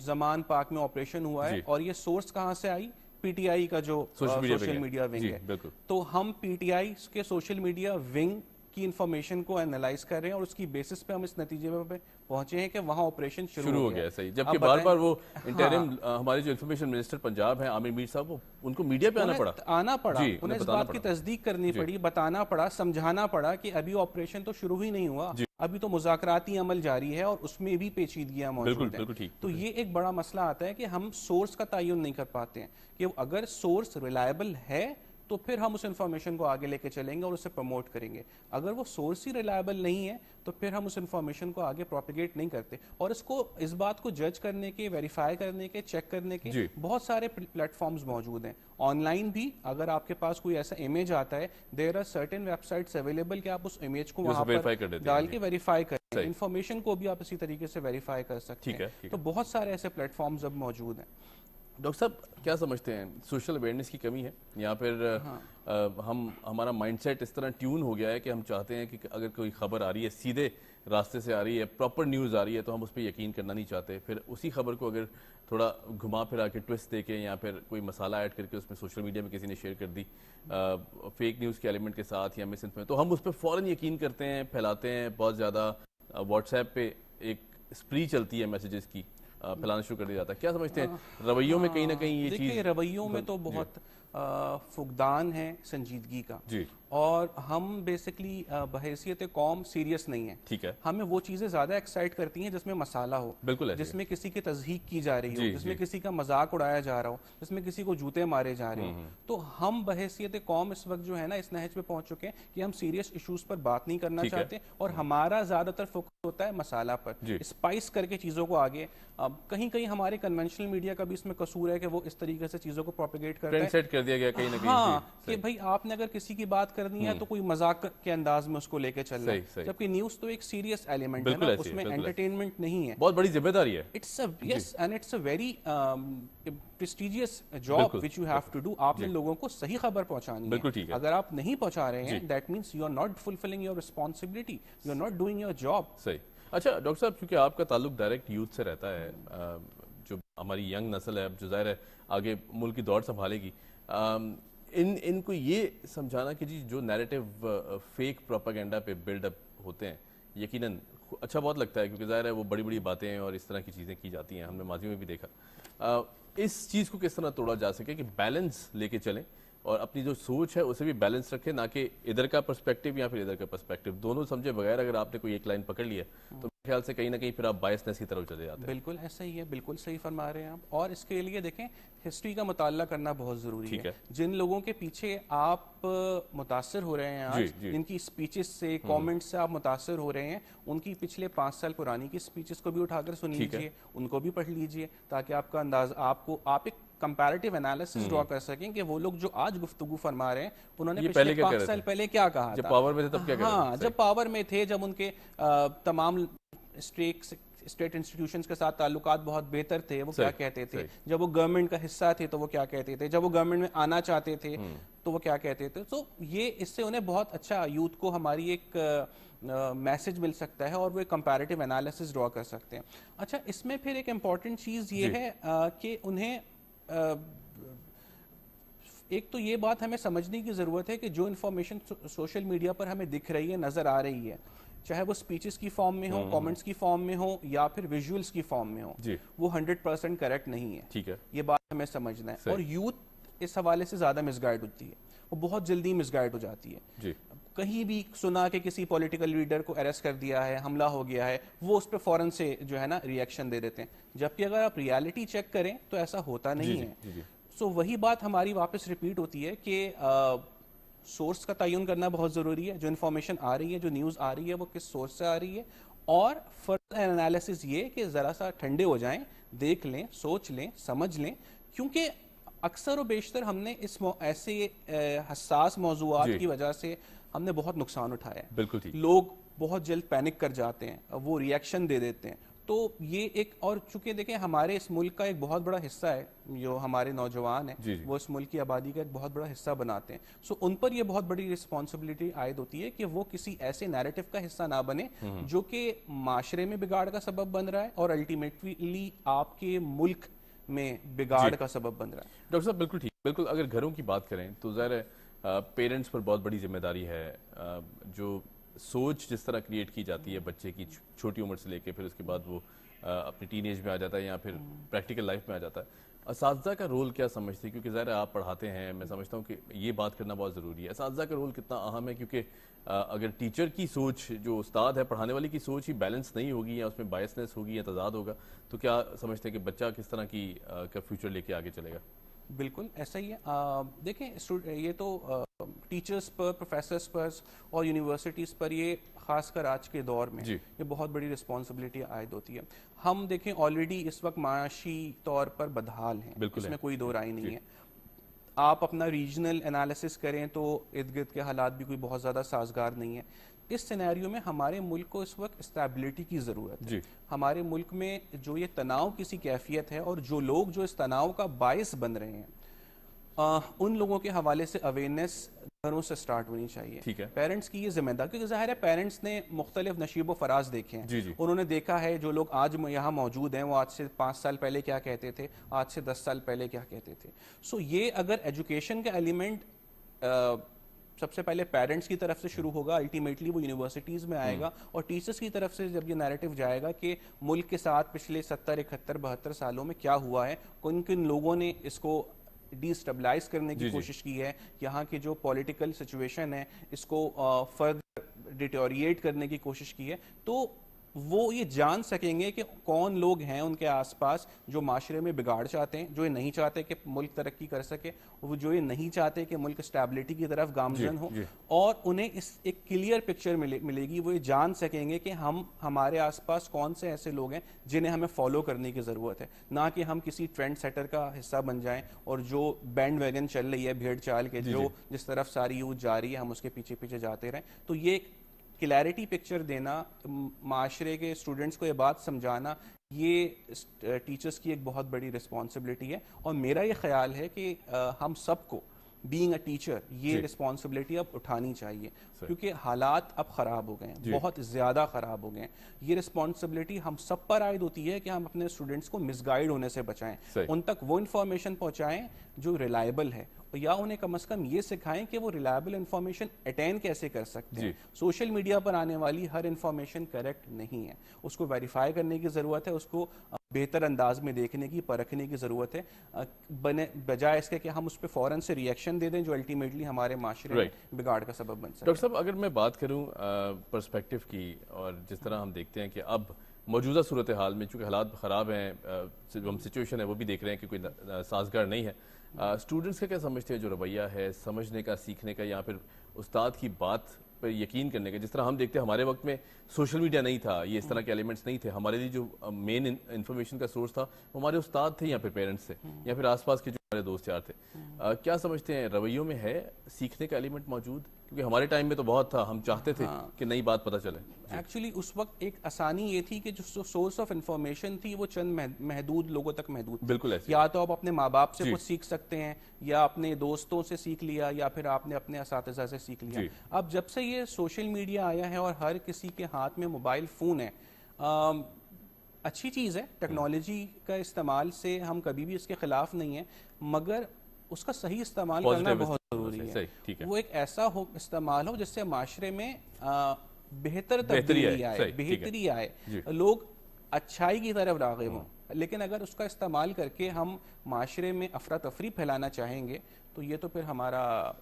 زمان پاک میں آپریشن ہوا ہے, اور یہ سورس کہاں سے آئی, پی ٹی آئی کا جو سوشل میڈیا ونگ ہے. تو ہم پی ٹی آئی کے سوشل میڈیا ونگ کی انفارمیشن کو انالائز کر رہے ہیں, اور اس کی بیسس پہ ہم اس نتیجے پہ پہنچے ہیں کہ وہاں آپریشن شروع ہو گیا. صحیح. جبکہ بار بار وہ انٹرم ہمارے جو انفارمیشن منسٹر پنجاب ہیں عامر میر صاحب, ان کو میڈیا پہ آنا پڑا, انہیں اس بات کی تصدیق کرنی پڑی, بتانا پڑا, سمجھانا پڑا کہ ابھی آپریشن تو شروع ہی نہیں ہوا, ابھی تو مذاکراتی عمل جاری ہے اور اس میں بھی پیچیدگیاں موجود ہیں. تو یہ ایک بڑا مسئلہ آتا ہے کہ ہم سورس کا تعین نہیں کر پاتے ہیں, کہ اگر سورس ریلائبل ہے تو پھر ہم اس انفارمیشن کو آگے لے کے چلیں گے اور اسے پروموٹ کریں گے. اگر وہ سورس ہی ریلائبل نہیں ہے تو پھر ہم اس انفارمیشن کو آگے پروپیگیٹ نہیں کرتے. اور اس بات کو جج کرنے کے, ویریفائی کرنے کے, چیک کرنے کے بہت سارے پلیٹ فارمز موجود ہیں. آن لائن بھی اگر آپ کے پاس کوئی ایسا امیج آتا ہے, there are certain websites available کہ آپ اس امیج کو وہاں پر ڈال کے ویریفائی کریں. انفارمیشن کو بھی آپ اسی طریقے سے ویریفائی کر سکتے ہیں. تو بہت سارے ایسے پلیٹ فارمز اب موجود ہیں. ڈاکٹر صاحب کیا سمجھتے ہیں سوشل اویئرنیس کی کمی ہے یا پھر ہمارا مائنڈ سیٹ اس طرح ٹیون ہو گیا ہے کہ ہم چاہتے ہیں کہ اگر کوئی خبر آ رہی ہے سیدھے راستے سے آ رہی ہے, پراپر نیوز آ رہی ہے, تو ہم اس پہ یقین کرنا نہیں چاہتے, پھر اسی خبر کو اگر تھوڑا گھما پھرا کے ٹویسٹ دے کے یا پھر کوئی مسالہ ایڈ کر کے اس میں سوشل میڈیا میں کسی نے شیئر کر دی فیک نیوز کے ایلیمنٹ کے ساتھ یا مس انفارمیشن, تو ہم اس پہ فوراً یقین کرتے ہیں, پھیلاتے ہیں بہت زیادہ. واٹس ایپ پہ ایک اسپری چلتی ہے میسیجز کی, پھیلانا شروع کر دیا جاتا ہے. کیا سمجھتے ہیں رویوں میں کہیں نہ کہیں یہ چیز؟ دیکھیے رویوں میں تو بہت فقدان ہے سنجیدگی کا, اور ہم بیسکلی بحیثیت قوم سیریس نہیں ہیں. ٹھیک ہے, ہمیں وہ چیزیں زیادہ ایکسائٹ کرتی ہیں جس میں مسالہ ہو, بالکل, جس میں کسی کی تضحیک کی جا رہی ہو, جس میں کسی کا مذاق اڑایا جا رہا ہو, جس میں کسی کو جوتے مارے جا رہے ہوں. تو ہم بحیثیت قوم اس وقت جو ہے نا اس نہج پہ پہنچ چکے ہیں کہ ہم سیریس ایشوز پر بات نہیں کرنا چاہتے, اور ہمارا زیادہ تر فوکس ہوتا ہے مسالہ پر, اسپائس کر کے چیزوں کو آگے. کہیں کہیں ہمارے کنونشنل میڈیا کا بھی اس میں قصور ہے کہ وہ اس طریقے سے چیزوں کو پروپیگیٹ کرتا ہے, ٹرینڈ سیٹ کر دیا گیا کہیں نہ کہیں. ہاں کہ بھائی آپ نے اگر کسی کی بات کرنی ہے تو کوئی مذاق کے انداز میں اس کو لے کے چلنا ہے, جبکہ نیوز تو ایک سیریس ایلیمنٹ ہے نا, اس میں انٹرٹینمنٹ نہیں ہے, بہت بڑی ذمہ داری ہے. Yes and it's a very prestigious job which you have to do. آپ نے لوگوں کو صحیح خبر پہنچانی ہے. اگر آپ نہیں پہنچا رہے ہیں that means you are not fulfilling your responsibility, you are not doing your job. صحیح. اچھا ڈاکٹر صاحب, کیونکہ آپ کا تعلق ڈائریکٹ یوتھ سے رہتا ہے, جو ہماری ینگ نسل ہے اب جو ظاہر ہے آگے ملک کی دوڑ سنبھالے گی, ان کو یہ سمجھانا کہ جی جو نیریٹو فیک پروپیگنڈا پہ بلڈ اپ ہوتے ہیں, یقیناً اچھا بہت لگتا ہے کیونکہ ظاہر ہے وہ بڑی بڑی باتیں ہیں اور اس طرح کی چیزیں کی جاتی ہیں, ہم نے ماضی میں بھی دیکھا. اس چیز کو کس طرح توڑا جا سکے کہ بیلنس لے کے چلیں اور اپنی جو سوچ ہے اسے بھی بیلنس رکھیں, نہ کہ ادھر کا پرسپیکٹیو یا پھر ادھر کا پرسپیکٹیو, دونوں سمجھے بغیر اگر آپ نے کوئی ایک لائن پکڑ لی ہے تو میرے خیال سے کہیں نہ کہیں پھر آپ بائسنس کی طرف چلے جاتے ہیں. بالکل ایسا ہی ہے, بالکل صحیح فرما رہے ہیں آپ. اور اس کے لیے دیکھیں ہسٹری کا مطالعہ کرنا بہت ضروری ہے. جن لوگوں کے پیچھے آپ متاثر ہو رہے ہیں آج, جن کی اسپیچز سے, کامنٹ سے آپ متاثر ہو رہے ہیں, ان کی پچھلے 5 سال پرانی کی اسپیچز کو بھی اٹھا کر سن لیجیے, ان کو بھی پڑھ لیجیے, تاکہ آپ کا انداز آپ ایک کمپیریٹیو انالیسس ڈرا کر سکیں کہ وہ لوگ جو آج گفتگو فرما رہے ہیں انہوں نے پچھلے 5 سال پہلے کیا کہا تھا, جب پاور میں تھے تب کیا کہہ رہے تھے. ہاں, جب پاور میں تھے, جب ان کے تمام اسٹیٹ انسٹیٹیوشنز کے ساتھ تعلقات بہت بہتر تھے, وہ کیا کہتے تھے, جب وہ گورنمنٹ کا حصہ تھے تو وہ کیا کہتے تھے, جب وہ گورنمنٹ میں آنا چاہتے تھے تو وہ کیا کہتے تھے. تو یہ اس سے انہیں بہت اچھا یوتھ کو ہماری ایک میسج مل سکتا ہے اور وہ ایک کمپیریٹیو انالیسس ڈرا کر سکتے ہیں. اچھا, اس میں پھر ایک امپورٹنٹ چیز یہ ہے کہ انہیں ایک تو یہ بات ہمیں سمجھنے کی ضرورت ہے کہ جو انفارمیشن سوشل میڈیا پر ہمیں دکھ رہی ہے, نظر آ رہی ہے, چاہے وہ سپیچز کی فارم میں ہو, کامنٹس کی فارم میں ہو یا پھر ویژولز کی فارم میں ہو, وہ 100% کریکٹ نہیں ہے. ٹھیک ہے, یہ بات ہمیں سمجھنا ہے. اور یوتھ اس حوالے سے زیادہ مس گائیڈ ہوتی ہے, وہ بہت جلدی مس گائیڈ ہو جاتی ہے. کہیں بھی سنا کہ کسی پولیٹیکل لیڈر کو اریسٹ کر دیا ہے, حملہ ہو گیا ہے, وہ اس پہ فوراً سے جو ہے نا ریئیکشن دے دیتے ہیں, جبکہ اگر آپ ریالٹی چیک کریں تو ایسا ہوتا نہیں ہے. سو وہی بات ہماری واپس ریپیٹ ہوتی ہے کہ سورس کا تعین کرنا بہت ضروری ہے. جو انفارمیشن آ رہی ہے, جو نیوز آ رہی ہے, وہ کس سورس سے آ رہی ہے, اور فردر انالیسس یہ کہ ذرا سا ٹھنڈے ہو جائیں, دیکھ لیں, سوچ لیں, سمجھ لیں, کیونکہ اکثر و بیشتر ہم نے اس ایسے حساس موضوعات کی وجہ سے ہم نے بہت نقصان اٹھایا ہے. بالکل ٹھیک. لوگ بہت جلد پینک کر جاتے ہیں, وہ ریئیکشن دے دیتے ہیں. تو یہ ایک, اور چونکہ دیکھیں ہمارے اس ملک کا ایک بہت بڑا حصہ ہے, جو ہمارے نوجوان ہیں وہ اس ملک کی آبادی کا ایک بہت بڑا حصہ بناتے ہیں. سو ان پر یہ بہت بڑی رسپانسبلٹی عائد ہوتی ہے کہ وہ کسی ایسے نیریٹو کا حصہ نہ بنے جو کہ معاشرے میں بگاڑ کا سبب بن رہا ہے اور الٹیمیٹلی آپ کے ملک میں بگاڑ کا سبب بن رہا ہے. ڈاکٹر صاحب بالکل ٹھیک. بالکل, اگر گھروں کی بات کریں تو ظاہر ہے پیرنٹس پر بہت بڑی ذمہ داری ہے. جو سوچ جس طرح کریٹ کی جاتی ہے بچے کی چھوٹی عمر سے لے کے, پھر اس کے بعد وہ اپنی ٹین ایج میں آ جاتا ہے یا پھر پریکٹیکل لائف میں آ جاتا ہے, اساتذہ کا رول کیا سمجھتے ہیں؟ کیونکہ ظاہر ہے آپ پڑھاتے ہیں, میں سمجھتا ہوں کہ یہ بات کرنا بہت ضروری ہے. اساتذہ کا رول کتنا اہم ہے, کیونکہ اگر ٹیچر کی سوچ, جو استاد ہے پڑھانے والی کی سوچ ہی بیلنس نہیں ہوگی یا اس میں بائسنس ہوگی یا تضاد ہوگا, تو کیا سمجھتے ہیں کہ بچہ کس طرح کی کا فیوچر لے کے آگے چلے گا؟ بالکل ایسا ہی ہے. دیکھیں یہ تو ٹیچرز پر، پروفیسرز پر اور یونیورسٹیز پر یہ خاص کر آج کے دور میں یہ بہت بڑی رسپانسبلٹی عائد ہوتی ہے. ہم دیکھیں آلریڈی اس وقت معاشی طور پر بدحال ہیں، اس میں کوئی دو رائے نہیں ہے. آپ اپنا ریجنل انالیسس کریں تو ارد گرد کے حالات بھی کوئی بہت زیادہ سازگار نہیں ہے. اس سینیریو میں ہمارے ملک کو اس وقت اسٹیبلٹی کی ضرورت ہے. ہمارے ملک میں جو یہ تناؤ کسی کیفیت ہے اور جو لوگ جو اس تناؤ کا باعث بن رہے ہیں، ان لوگوں کے حوالے سے اویئرنیس گھروں سے سٹارٹ ہونی چاہیے. پیرنٹس کی یہ ذمہ داری، کیونکہ ظاہر ہے پیرنٹس نے مختلف نشیب و فراز دیکھے ہیں. انہوں نے دیکھا ہے جو لوگ آج یہاں موجود ہیں وہ آج سے 5 سال پہلے کیا کہتے تھے، آج سے 10 سال پہلے کیا کہتے تھے. سو یہ اگر ایجوکیشن کا ایلیمنٹ سب سے پہلے پیرنٹس کی طرف سے شروع ہوگا، الٹیمیٹلی وہ یونیورسٹیز میں آئے گا، اور ٹیچرز کی طرف سے جب یہ نیریٹو جائے گا کہ ملک کے ساتھ پچھلے 70 71 72 سالوں میں کیا ہوا ہے، کن کن لوگوں نے اس کو ڈی اسٹیبلائز کرنے کی کوشش کی ہے، یہاں کی جو پولیٹیکل سچویشن ہے اس کو فردر ڈیٹوریٹ کرنے کی کوشش کی ہے، تو وہ یہ جان سکیں گے کہ کون لوگ ہیں ان کے آس پاس جو معاشرے میں بگاڑ چاہتے ہیں، جو یہ نہیں چاہتے کہ ملک ترقی کر سکے، وہ جو یہ نہیں چاہتے کہ ملک اسٹیبلٹی کی طرف گامزن ہو. اور انہیں اس ایک کلیئر پکچر ملے گی. وہ یہ جان سکیں گے کہ ہمارے آس پاس کون سے ایسے لوگ ہیں جنہیں ہمیں فالو کرنے کی ضرورت ہے، نہ کہ ہم کسی ٹرینڈ سیٹر کا حصہ بن جائیں اور جو بینڈ ویگن چل رہی ہے بھیڑ چال کے، جو جس طرف ساری یوتھ جا رہی ہے ہم اس کے پیچھے پیچھے جاتے رہیں. تو یہ کلیئرٹی پکچر دینا، معاشرے کے اسٹوڈنٹس کو یہ بات سمجھانا، یہ ٹیچرز کی ایک بہت بڑی رسپانسبلٹی ہے. اور میرا یہ خیال ہے کہ ہم سب کو بینگ اے ٹیچر یہ رسپانسبلٹی اب اٹھانی چاہیے، کیونکہ حالات اب خراب ہو گئے ہیں، بہت زیادہ خراب ہو گئے ہیں. یہ رسپانسبلٹی ہم سب پر عائد ہوتی ہے کہ ہم اپنے اسٹوڈنٹس کو مس گائیڈ ہونے سے بچائیں، ان تک وہ انفارمیشن پہنچائیں جو ریلائبل ہے، یا انہیں کم از کم یہ سکھائیں کہ وہ ریلائبل انفارمیشن اٹین کیسے کر سکتے ہیں. سوشل میڈیا پر آنے والی ہر انفارمیشن کریکٹ نہیں ہے، اس کو ویریفائی کرنے کی ضرورت ہے، اس کو بہتر انداز میں دیکھنے کی، پرکھنے کی ضرورت ہے، بجائے اس کے کہ ہم اس پہ فوراً سے ریئیکشن دے دیں جو الٹیمیٹلی ہمارے معاشرے میں بگاڑ کا سبب بن سکتا ہے. ڈاکٹر صاحب اگر میں بات کروں پرسپیکٹیو کی، اور جس طرح ہم دیکھتے ہیں کہ اب موجودہ صورتحال میں چونکہ حالات خراب ہیں، جو ہم سچویشن ہے وہ بھی دیکھ رہے ہیں کہ کوئی سازگار نہیں ہے، اسٹوڈنٹس کا کیا سمجھتے ہیں جو رویہ ہے سمجھنے کا، سیکھنے کا، یا پھر استاد کی بات پر یقین کرنے کا؟ جس طرح ہم دیکھتے ہیں ہمارے وقت میں سوشل میڈیا نہیں تھا، یہ اس طرح کے ایلیمنٹس نہیں تھے، ہمارے لیے جو مین انفارمیشن کا سورس تھا وہ ہمارے استاد تھے یا پھر پیرنٹس تھے یا پھر آس پاس کے جو ہمارے دوست یار تھے. کیا سمجھتے ہیں رویوں میں ہے سیکھنے کا ایلیمنٹ موجود؟ کیونکہ ہمارے ٹائم میں تو بہت تھا، ہم چاہتے تھے کہ نئی بات پتہ چلے. ایکچولی اس وقت ایک آسانی یہ تھی کہ جو سورس آف انفارمیشن تھی وہ چند محدود لوگوں تک محدود تھی. بالکل ایسے، یا تو آپ اپنے ماں باپ سے کچھ سیکھ سکتے ہیں، یا اپنے دوستوں سے سیکھ لیا، یا پھر آپ نے اپنے اساتذہ سے سیکھ لیا. اب جب سے یہ سوشل میڈیا آیا ہے اور ہر کسی کے ہاتھ میں موبائل فون ہے، اچھی چیز ہے، ٹیکنالوجی کا استعمال سے ہم کبھی بھی اس کے خلاف نہیں ہیں، مگر اس کا صحیح استعمال کرنا بہت ضروری ہے. وہ ایک ایسا استعمال ہو جس سے معاشرے میں بہتر تبدیلی آئے، لوگ اچھائی کی طرف راغب ہوں. لیکن اگر اس کا استعمال کر کے ہم معاشرے میں افراتفری پھیلانا چاہیں گے تو یہ تو پھر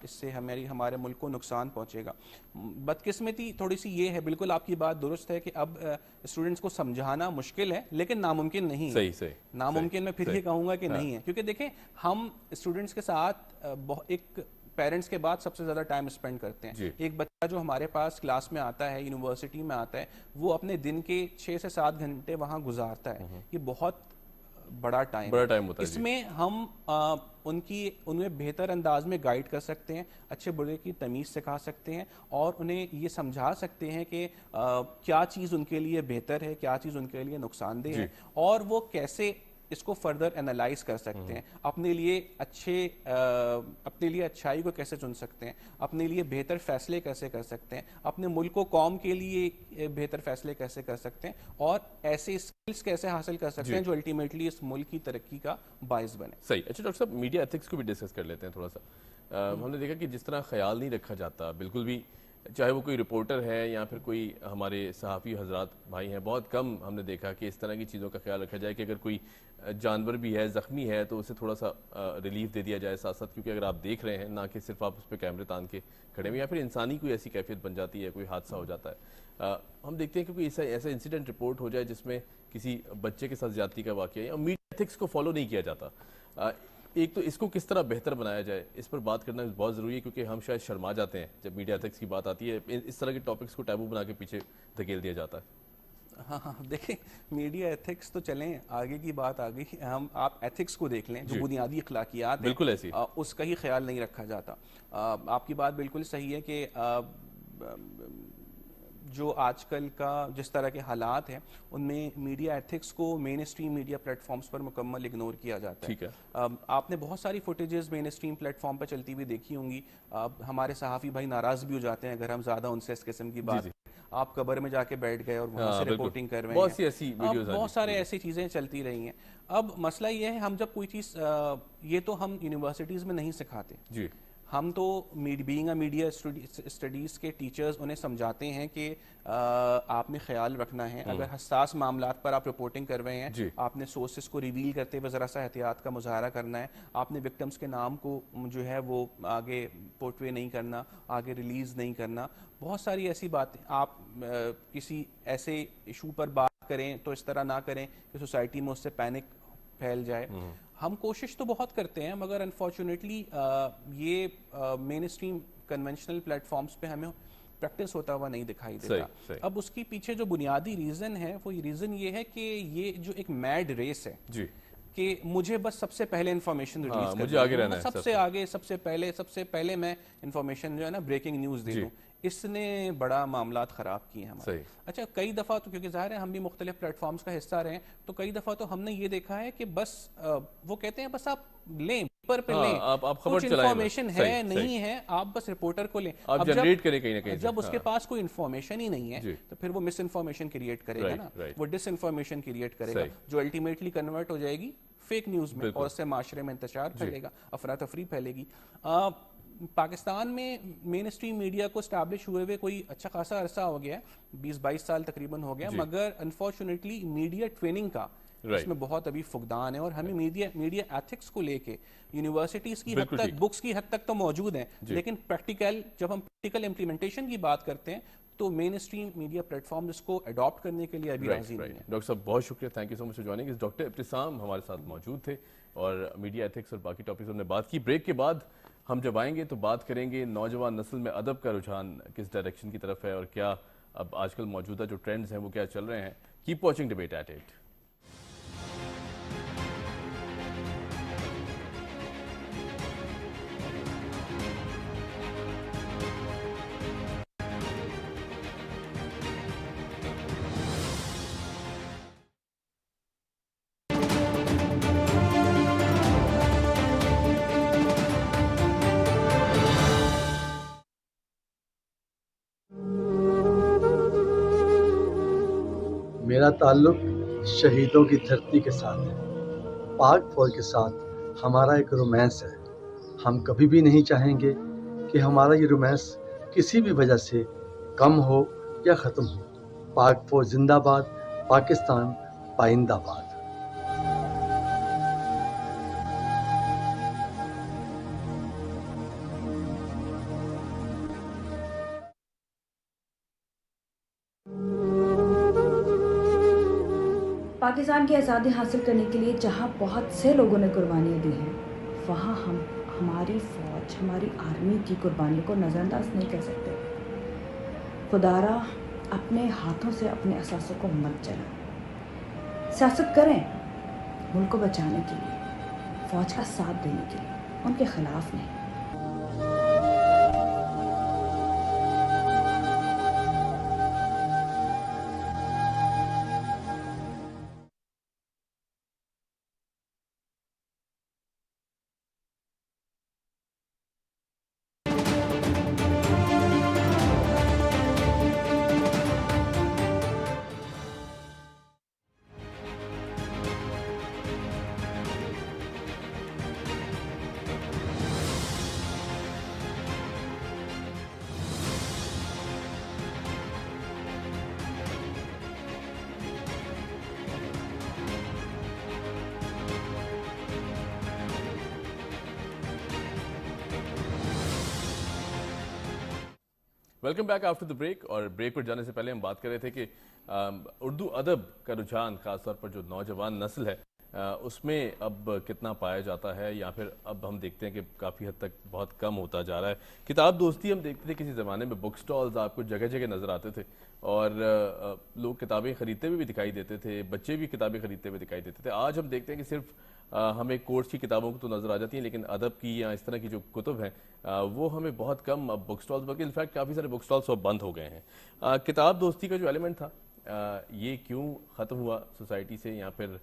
اس سے ہمارے ملک کو نقصان پہنچے گا. بدقسمتی تھوڑی سی یہ ہے، بالکل آپ کی بات درست ہے کہ اب اسٹوڈنٹس کو سمجھانا مشکل ہے لیکن ناممکن نہیں ہے. ناممکن میں پھر یہ کہوں گا کہ نہیں ہے، کیونکہ دیکھیں ہم اسٹوڈنٹس کے ساتھ ایک پیرنٹس کے بعد سب سے زیادہ ٹائم اسپینڈ کرتے ہیں. ایک بچہ جو ہمارے پاس کلاس میں آتا ہے، یونیورسٹی میں آتا ہے، وہ اپنے دن کے 6 سے 7 گھنٹے وہاں گزارتا ہے. یہ بہت بڑا ٹائم ہوتا ہے. اس میں ہم انہیں بہتر انداز میں گائیڈ کر سکتے ہیں، اچھے برے کی تمیز سکھا سکتے ہیں، اور انہیں یہ سمجھا سکتے ہیں کہ کیا چیز ان کے لیے بہتر ہے، کیا چیز ان کے لیے نقصان دہ ہے، اور وہ کیسے اس کو فردر انالائز کر سکتے ہیں، اپنے لیے اچھائی کو کیسے چن سکتے ہیں، اپنے لیے بہتر فیصلے کیسے کر سکتے ہیں، اپنے ملک و قوم کے لیے بہتر فیصلے کیسے کر سکتے ہیں، اور ایسے اسکلز کیسے حاصل کر سکتے ہیں جو الٹیمیٹلی اس ملک کی ترقی کا باعث بنے. صحیح. اچھا ڈاکٹر صاحب، میڈیا ایتھکس کو بھی ڈسکس کر لیتے ہیں تھوڑا سا. ہم نے دیکھا کہ جس طرح خیال نہیں رکھا جاتا بالکل بھی، چاہے وہ کوئی رپورٹر ہے یا پھر کوئی ہمارے صحافی حضرات بھائی ہیں، بہت کم ہم نے دیکھا کہ اس طرح کی چیزوں کا خیال رکھا جائے کہ اگر کوئی جانور بھی ہے، زخمی ہے، تو اسے تھوڑا سا ریلیف دے دیا جائے ساتھ ساتھ. کیونکہ اگر آپ دیکھ رہے ہیں، نہ کہ صرف آپ اس پہ کیمرے تان کے کھڑے ہوئے، یا پھر انسانی کوئی ایسی کیفیت بن جاتی ہے، کوئی حادثہ ہو جاتا ہے، ہم دیکھتے ہیں کہ کوئی ایسا انسیڈنٹ رپورٹ ہو جائے جس میں کسی بچے کے ساتھ زیادتی کا واقعہ ہے، اور میڈیا ایتھکس کو فالو نہیں کیا جاتا. ایک تو اس کو کس طرح بہتر بنایا جائے، اس پر بات کرنا بہت ضروری ہے، کیونکہ ہم شاید شرما جاتے ہیں جب میڈیا ایتھکس کی بات آتی ہے، اس طرح کے ٹاپکس کو ٹیبو بنا کے پیچھے دھکیل دیا جاتا ہے. ہاں دیکھیں میڈیا ایتھکس تو چلیں آگے کی بات آ گئی، آپ ایتھکس کو دیکھ لیں جو بنیادی اخلاقیات ہیں بالکل ایسی اس کا ہی خیال نہیں رکھا جاتا. آپ کی بات بالکل صحیح ہے کہ جو آج کل کا جس طرح کے حالات ہیں ان میں میڈیا ایتھکس کو مین اسٹریم میڈیا پلیٹ فارمز پر مکمل اگنور کیا جاتا ہے. آپ نے بہت ساری فوٹیجز مین اسٹریم پلیٹ فارم پر چلتی ہوئی دیکھی ہوں گی. ہمارے صحافی بھائی ناراض بھی ہو جاتے ہیں اگر ہم زیادہ ان سے اس قسم کی بات آپ قبر میں جا کے بیٹھ گئے اور وہاں سے رپورٹنگ کر رہے ہیں. بہت سارے ایسی چیزیں چلتی رہی ہیں. اب مسئلہ یہ ہے ہم جب کوئی چیز یہ تو ہم یونیورسٹیز میں نہیں سکھاتے، ہم تو بینگ اے میڈیا اسٹڈیز کے ٹیچرز انہیں سمجھاتے ہیں کہ آپ نے خیال رکھنا ہے، اگر حساس معاملات پر آپ رپورٹنگ کر رہے ہیں آپ نے سورسز کو ریویل کرتے ہوئے ذرا سا احتیاط کا مظاہرہ کرنا ہے، آپ نے وکٹمز کے نام کو جو ہے وہ آگے پورٹری نہیں کرنا، آگے ریلیز نہیں کرنا. بہت ساری ایسی باتیں آپ کسی ایسے ایشو پر بات کریں تو اس طرح نہ کریں کہ سوسائٹی میں اس سے پینک پھیل جائے. ہم کوشش تو بہت کرتے ہیں مگر انفارچونیٹلی یہ مین اسٹریم کنونشنل پلیٹ فارمز پہ ہمیں پریکٹس ہوتا ہوا نہیں دکھائی دیتا. اب اس کی پیچھے جو بنیادی ریزن ہے وہ ریزن یہ ہے کہ یہ جو ایک میڈ ریس ہے کہ مجھے بس سب سے پہلے انفارمیشن ریلیز کرنا ہے، سب سے آگے سب سے پہلے میں انفارمیشن جو ہے نا بریکنگ نیوز دے دوں. اس نے بڑا معاملات خراب کیے ہیں ہمارے. اچھا کئی دفعہ تو کیونکہ ظاہر ہے ہم بھی مختلف پلیٹ فارمز کا حصہ رہے ہیں تو کئی دفعہ تو ہم نے یہ دیکھا ہے کہ بس وہ کہتے ہیں بس آپ لیں پیپر پہ لیں، کچھ انفارمیشن ہے نہیں ہے آپ بس رپورٹر کو لیں. اب جب اس کے پاس کوئی انفارمیشن ہی نہیں ہے تو پھر وہ مس انفارمیشن کریٹ کرے گا نا، وہ ڈس انفارمیشن کریٹ کرے گا جو الٹیمیٹلی کنورٹ ہو جائے گی فیک نیوز میں اور اس سے معاشرے میں انتشار پھیلے گا، افراتفری پھیلے گی. پاکستان میں مین اسٹریم میڈیا کو اسٹیبلش ہوئے کوئی اچھا خاصا عرصہ ہو گیا، 20-22 سال تقریباً ہو گیا، مگر انفارچونیٹلی میڈیا ٹریننگ کا اس میں بہت ابھی فقدان ہے. اور ہمیں میڈیا ایتھکس کو لے کے یونیورسٹیز کی حد تک بکس کی حد تک تو موجود ہیں لیکن جب ہم پریکٹیکل امپلیمنٹیشن کی بات کرتے ہیں تو مین اسٹریم میڈیا پلیٹ فارم اس کو اڈاپٹ کرنے کے لیے ابھی راضی نہیں ہے. ڈاکٹر صاحب بہت شکریہ، thank you so much for joining. Doctor Ibtisam ہمارے ساتھ موجود تھے اور میڈیا ایتھکس اور باقی ٹاپکس ہم نے بات کی. بریک کے بعد ہم جب آئیں گے تو بات کریں گے نوجوان نسل میں ادب کا رجحان کس ڈائریکشن کی طرف ہے اور کیا اب آج کل موجودہ جو ٹرینڈز ہیں وہ کیا چل رہے ہیں. Keep watching debate at 8. میرا تعلق شہیدوں کی دھرتی کے ساتھ ہے. پاک فوج کے ساتھ ہمارا ایک رومانس ہے. ہم کبھی بھی نہیں چاہیں گے کہ ہمارا یہ رومانس کسی بھی وجہ سے کم ہو یا ختم ہو. پاک فوج زندہ باد، پاکستان پائندہ باد. پاکستان کی آزادی حاصل کرنے کے لیے جہاں بہت سے لوگوں نے قربانیاں دی ہیں وہاں ہم ہماری فوج، ہماری آرمی کی قربانیوں کو نظر انداز نہیں کر سکتے. خدارا اپنے ہاتھوں سے اپنے اثاثوں کو مت جلائیں. سیاست کریں ملک کو بچانے کے لیے، فوج کا ساتھ دینے کے لیے، ان کے خلاف نہیں. Welcome back after the break. اور بریک پر جانے سے پہلے ہم بات کر رہے تھے کہ اردو ادب کا رجحان خاص طور پر جو نوجوان نسل ہے اس میں اب کتنا پایا جاتا ہے یا پھر اب ہم دیکھتے ہیں کہ کافی حد تک بہت کم ہوتا جا رہا ہے؟ کتاب دوستی ہم دیکھتے تھے کسی زمانے میں بک سٹالز آپ کو جگہ جگہ نظر آتے تھے اور لوگ کتابیں خریدتے ہوئے بھی دکھائی دیتے تھے، بچے بھی کتابیں خریدتے ہوئے دکھائی دیتے تھے. آج ہم دیکھتے ہیں کہ صرف ہمیں کورس کی کتابوں کو تو نظر آ جاتی ہیں لیکن ادب کی یا اس طرح کی جو کتب ہیں وہ ہمیں بہت کم اب بک سٹالز، بلکہ انفیکٹ کافی سارے بک سٹالز اب بند ہو گئے ہیں. کتاب دوستی کا جو ایلیمنٹ تھا یہ کیوں ختم ہوا سوسائٹی سے، یا پھر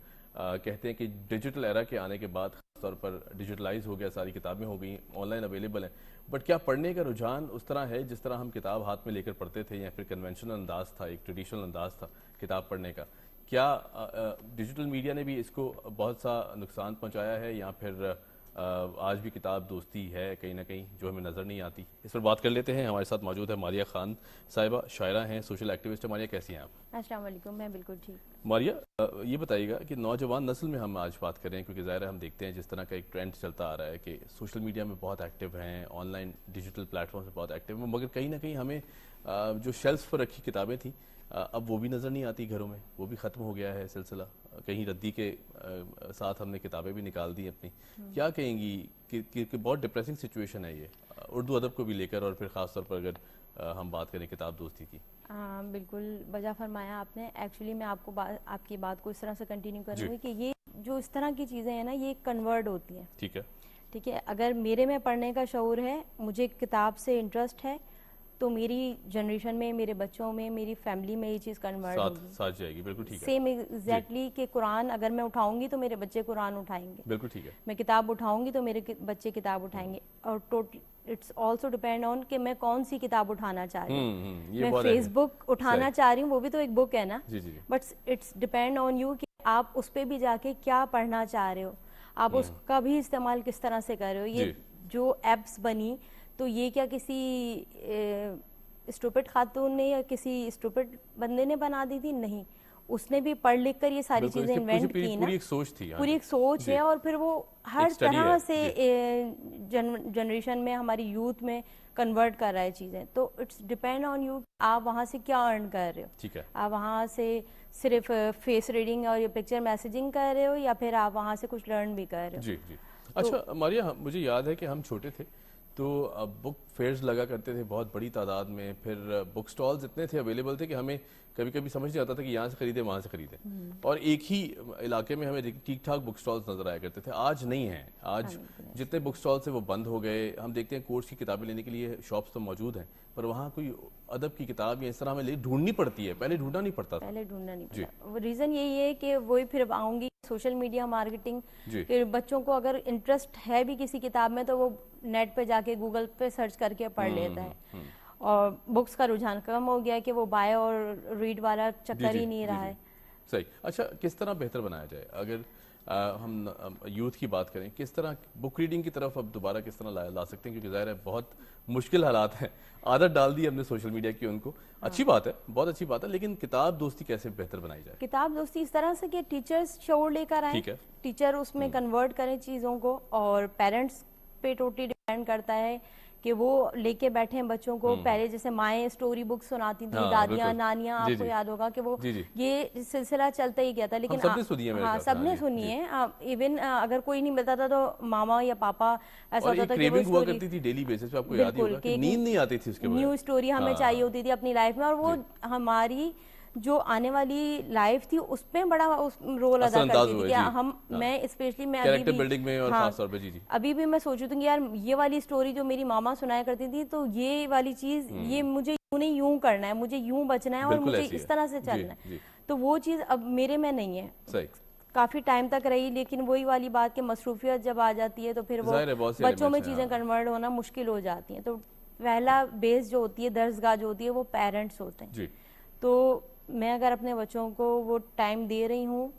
کہتے ہیں کہ ڈیجیٹل ایرا کے آنے کے بعد خاص طور پر ڈیجیٹلائز ہو گیا، ساری کتابیں ہو گئیں آن لائن اویلیبل ہیں، بٹ کیا پڑھنے کا رجحان اس طرح ہے جس طرح ہم کتاب ہاتھ میں لے کر پڑھتے تھے، یا پھر کنونشنل انداز تھا، ایک ٹریڈیشنل انداز تھا کتاب پڑھنے کا؟ کیا ڈیجیٹل میڈیا نے بھی اس کو بہت سا نقصان پہنچایا ہے، یا پھر آج بھی کتاب دوستی ہے کہیں نہ کہیں جو ہمیں نظر نہیں آتی؟ اس پر بات کر لیتے ہیں. ہمارے ساتھ موجود ہے ماریہ خان صاحبہ، شاعرہ ہیں، سوشل ایکٹیوسٹ ہیں. ماریہ کیسی ہیں آپ؟ السلام علیکم، میں بالکل ٹھیک. ماریہ یہ بتائیے گا کہ نوجوان نسل میں ہم آج بات کریں، کیونکہ ظاہر ہے ہم دیکھتے ہیں جس طرح کا ایک ٹرینڈ چلتا آ رہا ہے کہ سوشل میڈیا میں بہت ایکٹیو ہیں، online digital platforms میں بہت ایکٹیو ہیں، مگر کہیں نہ کہیں ہمیں جو شیلف پر رکھی کتابیں تھیں اب وہ بھی نظر نہیں آتی گھروں میں، وہ بھی ختم ہو گیا ہے سلسلہ. کہیں ردی کے ساتھ ہم نے کتابیں بھی نکال دی اپنی. کیا کہیں گی کہ بہت ڈپریسنگ سچویشن ہے یہ اردو ادب کو بھی لے کر، اور پھر خاص طور پر اگر ہم بات کریں کتاب دوستی کی؟ بالکل بجا فرمایا آپ نے. ایکچولی میں آپ کی بات کو اس طرح سے کنٹینیو کروں گی کہ یہ جو اس طرح کی چیزیں ہیں نا یہ کنورٹ ہوتی ہیں. ٹھیک ہے، اگر میرے میں پڑھنے کا شعور ہے، مجھے کتاب سے انٹرسٹ ہے، تو میری جنریشن میں، میرے بچوں میں، میری فیملی میں یہ چیز کنورٹ ہوگی، ساتھ جائے گی. بالکل ٹھیک ہے. سیم ایگزیکٹلی کہ قرآن اگر میں اٹھاؤں گی تو میرے بچے قرآن اٹھائیں گے. بالکل ٹھیک ہے. میں کتاب اٹھاؤں گی تو میرے بچے کتاب اٹھائیں گے. اور اٹس آلسو ڈپینڈ آن کہ میں کون سی کتاب اٹھانا چاہ رہی ہوں. میں فیس بک اٹھانا چاہ رہی ہوں، وہ بھی تو ایک بک ہے نا. But it's depend on you کہ آپ اس پہ بھی جا کے کیا پڑھنا چاہ رہے ہو، آپ اس کا بھی استعمال کس طرح سے کر رہے ہو. یہ جو ایپس بنی تو یہ کیا کسی اسٹوپڈ خاتون نے یا کسی اسٹوپڈ بندے نے بنا دی تھی؟ نہیں، اس نے بھی پڑھ لکھ کر یہ ساری چیزیں انوینٹ کی نا. پوری ایک سوچ تھی، پوری ایک سوچ ہے، اور پھر وہ ہر طرح سے جنریشن میں، ہماری یوتھ میں کنورٹ کر رہا ہے چیزیں. تو اٹس ڈپینڈ آن یو آپ وہاں سے کیا ارن کر رہے ہو. آپ وہاں سے صرف فیس ریڈنگ اور پکچر میسیجنگ کر رہے ہو، یا پھر آپ وہاں سے کچھ لرن بھی کر رہے ہو. اچھا ماریہ، مجھے یاد ہے کہ ہم چھوٹے تھے تو بک فیئرز لگا کرتے تھے بہت بڑی تعداد میں، پھر بک سٹالز اتنے تھے اویلیبل تھے کہ ہمیں کبھی کبھی سمجھ نہیں آتا تھا کہ یہاں سے خریدیں وہاں سے خریدیں، اور ایک ہی علاقے میں ہمیں ٹھیک ٹھاک بک سٹالز نظر آیا کرتے تھے. آج نہیں ہیں. آج جتنے بک سٹالز ہیں وہ بند ہو گئے. ہم دیکھتے ہیں کورس کی کتابیں لینے کے لیے شاپس تو موجود ہیں، پر وہاں کوئی ادب کی کتاب یا اس طرح ہمیں ڈھونڈنی پڑتی ہے. پہلے ڈھونڈنا نہیں پڑتا تھا. ریزن یہی ہے کہ وہی پھر آؤں گی سوشل میڈیا مارکیٹنگ، کہ بچوں کو اگر انٹرسٹ ہے بھی کسی کتاب میں تو وہ نیٹ پہ جا کے گوگل پہ سرچ کر کے پڑھ لیتا ہے. اور بکس کا رجحان کم ہو گیا ہے کہ وہ بائے اور ریڈ والا چکر ہی نہیں رہا ہے. صحیح. اچھا، کس طرح بہتر بنایا جائے؟ اگر ہم یوتھ کی بات کریں، کس طرح بک ریڈنگ کی طرف اب دوبارہ کس طرح لا سکتے ہیں؟ کیونکہ ظاہر ہے بہت مشکل حالات ہیں، عادت ڈال دی ہم نے سوشل میڈیا کی ان کو. اچھی بات ہے، بہت اچھی بات ہے، لیکن کتاب دوستی کیسے بہتر بنائی جائے؟ کتاب دوستی اس طرح سے کہ ٹیچرز شعور لے کر آئیں، ٹیچر اس میں کنورٹ کریں چیزوں کو، اور پیرنٹس پہ ٹوٹلی ڈیپینڈ کرتا ہے کہ وہ لے کے بیٹھیں بچوں کو. پہلے جیسے مائیں اسٹوری بک سناتی تھیں، دادیاں نانیاں، آپ کو یاد ہوگا کہ وہ یہ سلسلہ چلتا ہی گیا تھا. لیکن ہاں سب نے سنی ہے. ایون اگر کوئی نہیں ملتا تھا تو ماما یا پاپا ایسا ہوتا تھا کہ وہ ہوا کرتی تھی ڈیلی بیسس پہ. آپ کو یاد ہوگا کہ نیند نہیں آتی تھی اس کے بعد، نیو اسٹوری ہمیں چاہیے ہوتی تھی اپنی لائف میں، اور وہ ہماری جو آنے والی لائف تھی اس میں بڑا رول ادا کرتی تھی. ہم میں اسپیشلی میں ابھی بھی میں سوچوں کہ یار یہ والی اسٹوری جو میری ماما سنایا کرتی تھی، تو یہ والی چیز یہ مجھے یوں نہیں یوں کرنا ہے، مجھے یوں بچنا ہے اور مجھے اس طرح سے چلنا ہے. تو وہ چیز اب میرے میں نہیں ہے. کافی ٹائم تک رہی، لیکن وہی والی بات کہ مصروفیت جب آ جاتی ہے تو پھر وہ بچوں میں چیزیں کنورٹ ہونا مشکل ہو جاتی ہیں. تو پہلا بیس جو ہوتی ہے، درسگاہ جو ہوتی ہے، وہ پیرنٹس ہوتے ہیں. تو میں اگر اپنے بچوں کو وہ ٹائم دے رہی ہوں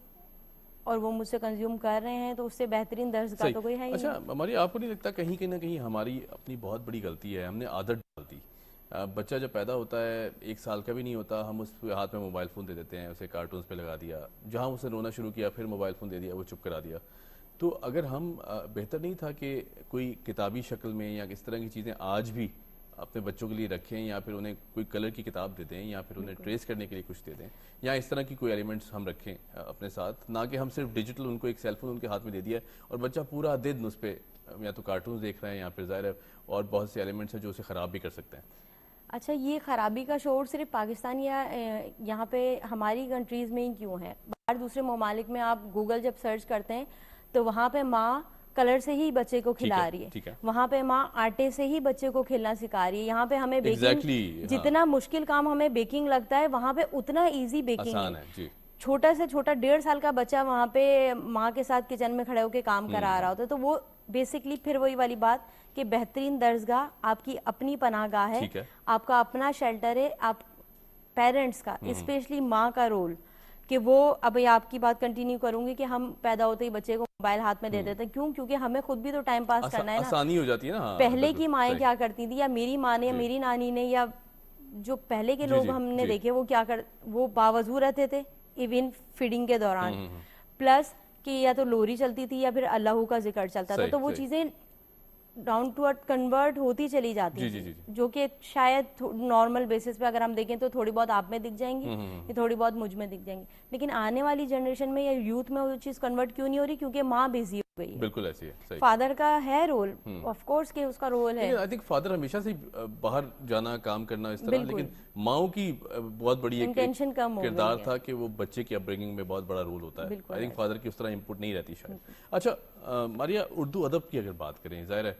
اور وہ مجھ سے کنزیوم کر رہے ہیں تو اس سے بہترین درسگاہ تو کوئی ہے ہی نہیں. اچھا ہماری، آپ کو نہیں لگتا کہیں نہ کہیں ہماری اپنی بہت بڑی غلطی ہے؟ ہم نے عادت ڈال دی. بچہ جب پیدا ہوتا ہے 1 سال کا بھی نہیں ہوتا، ہم اس کے ہاتھ میں موبائل فون دے دیتے ہیں، اسے کارٹونز پہ لگا دیا، جہاں اسے رونا شروع کیا پھر موبائل فون دے دیا، وہ چپ کرا دیا. تو اگر ہم بہتر نہیں تھا کہ کوئی کتابی شکل میں یا کس طرح کی چیزیں آج بھی اپنے بچوں کے لیے رکھیں یا پھر انہیں کوئی کلر کی کتاب دے دیں یا پھر انہیں ٹریس کرنے کے لیے کچھ دے دیں یا اس طرح کی کوئی ایلیمنٹس ہم رکھیں اپنے ساتھ, نہ کہ ہم صرف ڈیجیٹل ان کو ایک سیل فون ان کے ہاتھ میں دے دیا ہے اور بچہ پورا دن اس پہ یا تو کارٹونز دیکھ رہے ہیں یا پھر ظاہر ہے اور بہت سے ایلیمنٹس ہیں جو اسے خراب بھی کر سکتے ہیں. اچھا, یہ خرابی کا شعور صرف پاکستان یا یہاں پہ ہماری کنٹریز میں ہی کیوں ہے؟ باہر دوسرے ممالک میں آپ گوگل جب سرچ کرتے ہیں تو وہاں پہ ماں کلر سے ہی بچے کو کھلا رہی ہے, وہاں پہ ماں آٹے سے ہی بچے کو کھیلنا سکھا رہی ہے. یہاں پہ ہمیں بیکنگ, جتنا مشکل کام ہمیں بیکنگ لگتا ہے وہاں پہ اتنا ایزی بیکنگ ہے. چھوٹا سے چھوٹا 1.5 سال کا بچہ وہاں پہ ماں کے ساتھ کچن میں کھڑے ہو کے کام کرا رہا ہوتا ہے. تو وہ بیسکلی پھر وہی والی بات کہ بہترین درسگاہ آپ کی اپنی پناہ گاہ ہے, آپ کا اپنا شیلٹر ہے. آپ پیرنٹس کا اسپیشلی ماں کا رول کہ وہ, اب آپ کی بات کنٹینیو کروں گی کہ ہم پیدا ہوتے ہی بچے کو موبائل ہاتھ میں دے دیتے ہیں. کیوں؟ کیونکہ ہمیں خود بھی تو ٹائم پاس کرنا ہے نا, آسانی ہو جاتی ہے نا. پہلے کی مائیں کیا کرتی تھی, یا میری ماں نے یا میری نانی نے یا جو پہلے کے لوگ ہم نے دیکھے وہ کیا وہ باوضو رہتے تھے ایون فیڈنگ کے دوران, پلس کہ یا تو لوری چلتی تھی یا پھر اللہ کا ذکر چلتا تھا. تو وہ چیزیں ڈاؤن ٹو ارتھ کنورٹ ہوتی چلی جاتی ہیں, جو کہ شاید نارمل بیسس پہ اگر ہم دیکھیں تو تھوڑی بہت آپ میں دکھ جائیں گی یا تھوڑی بہت مجھ میں دکھ جائیں گی. لیکن آنے والی جنریشن میں یا یوتھ میں وہ چیز کنورٹ کیوں نہیں ہو رہی؟ کیونکہ ماں بزی ہو گئی ہے. بالکل ایسی ہے. فادر کا ہے رول, آف کورس کہ اس کا رول ہے. آئی تھنک فادر ہمیشہ سے باہر جانا, کام کرنا اس طرح, لیکن ماؤں کی بہت بڑی ایک کردار تھا کہ وہ بچے کی اپ برنگنگ میں بہت بڑا رول ہوتا ہے. آئی تھنک فادر کی اس طرح انپٹ نہیں رہتی شاید. اچھا ماریا, اردو ادب کی اگر بات کریں, ظاہر ہے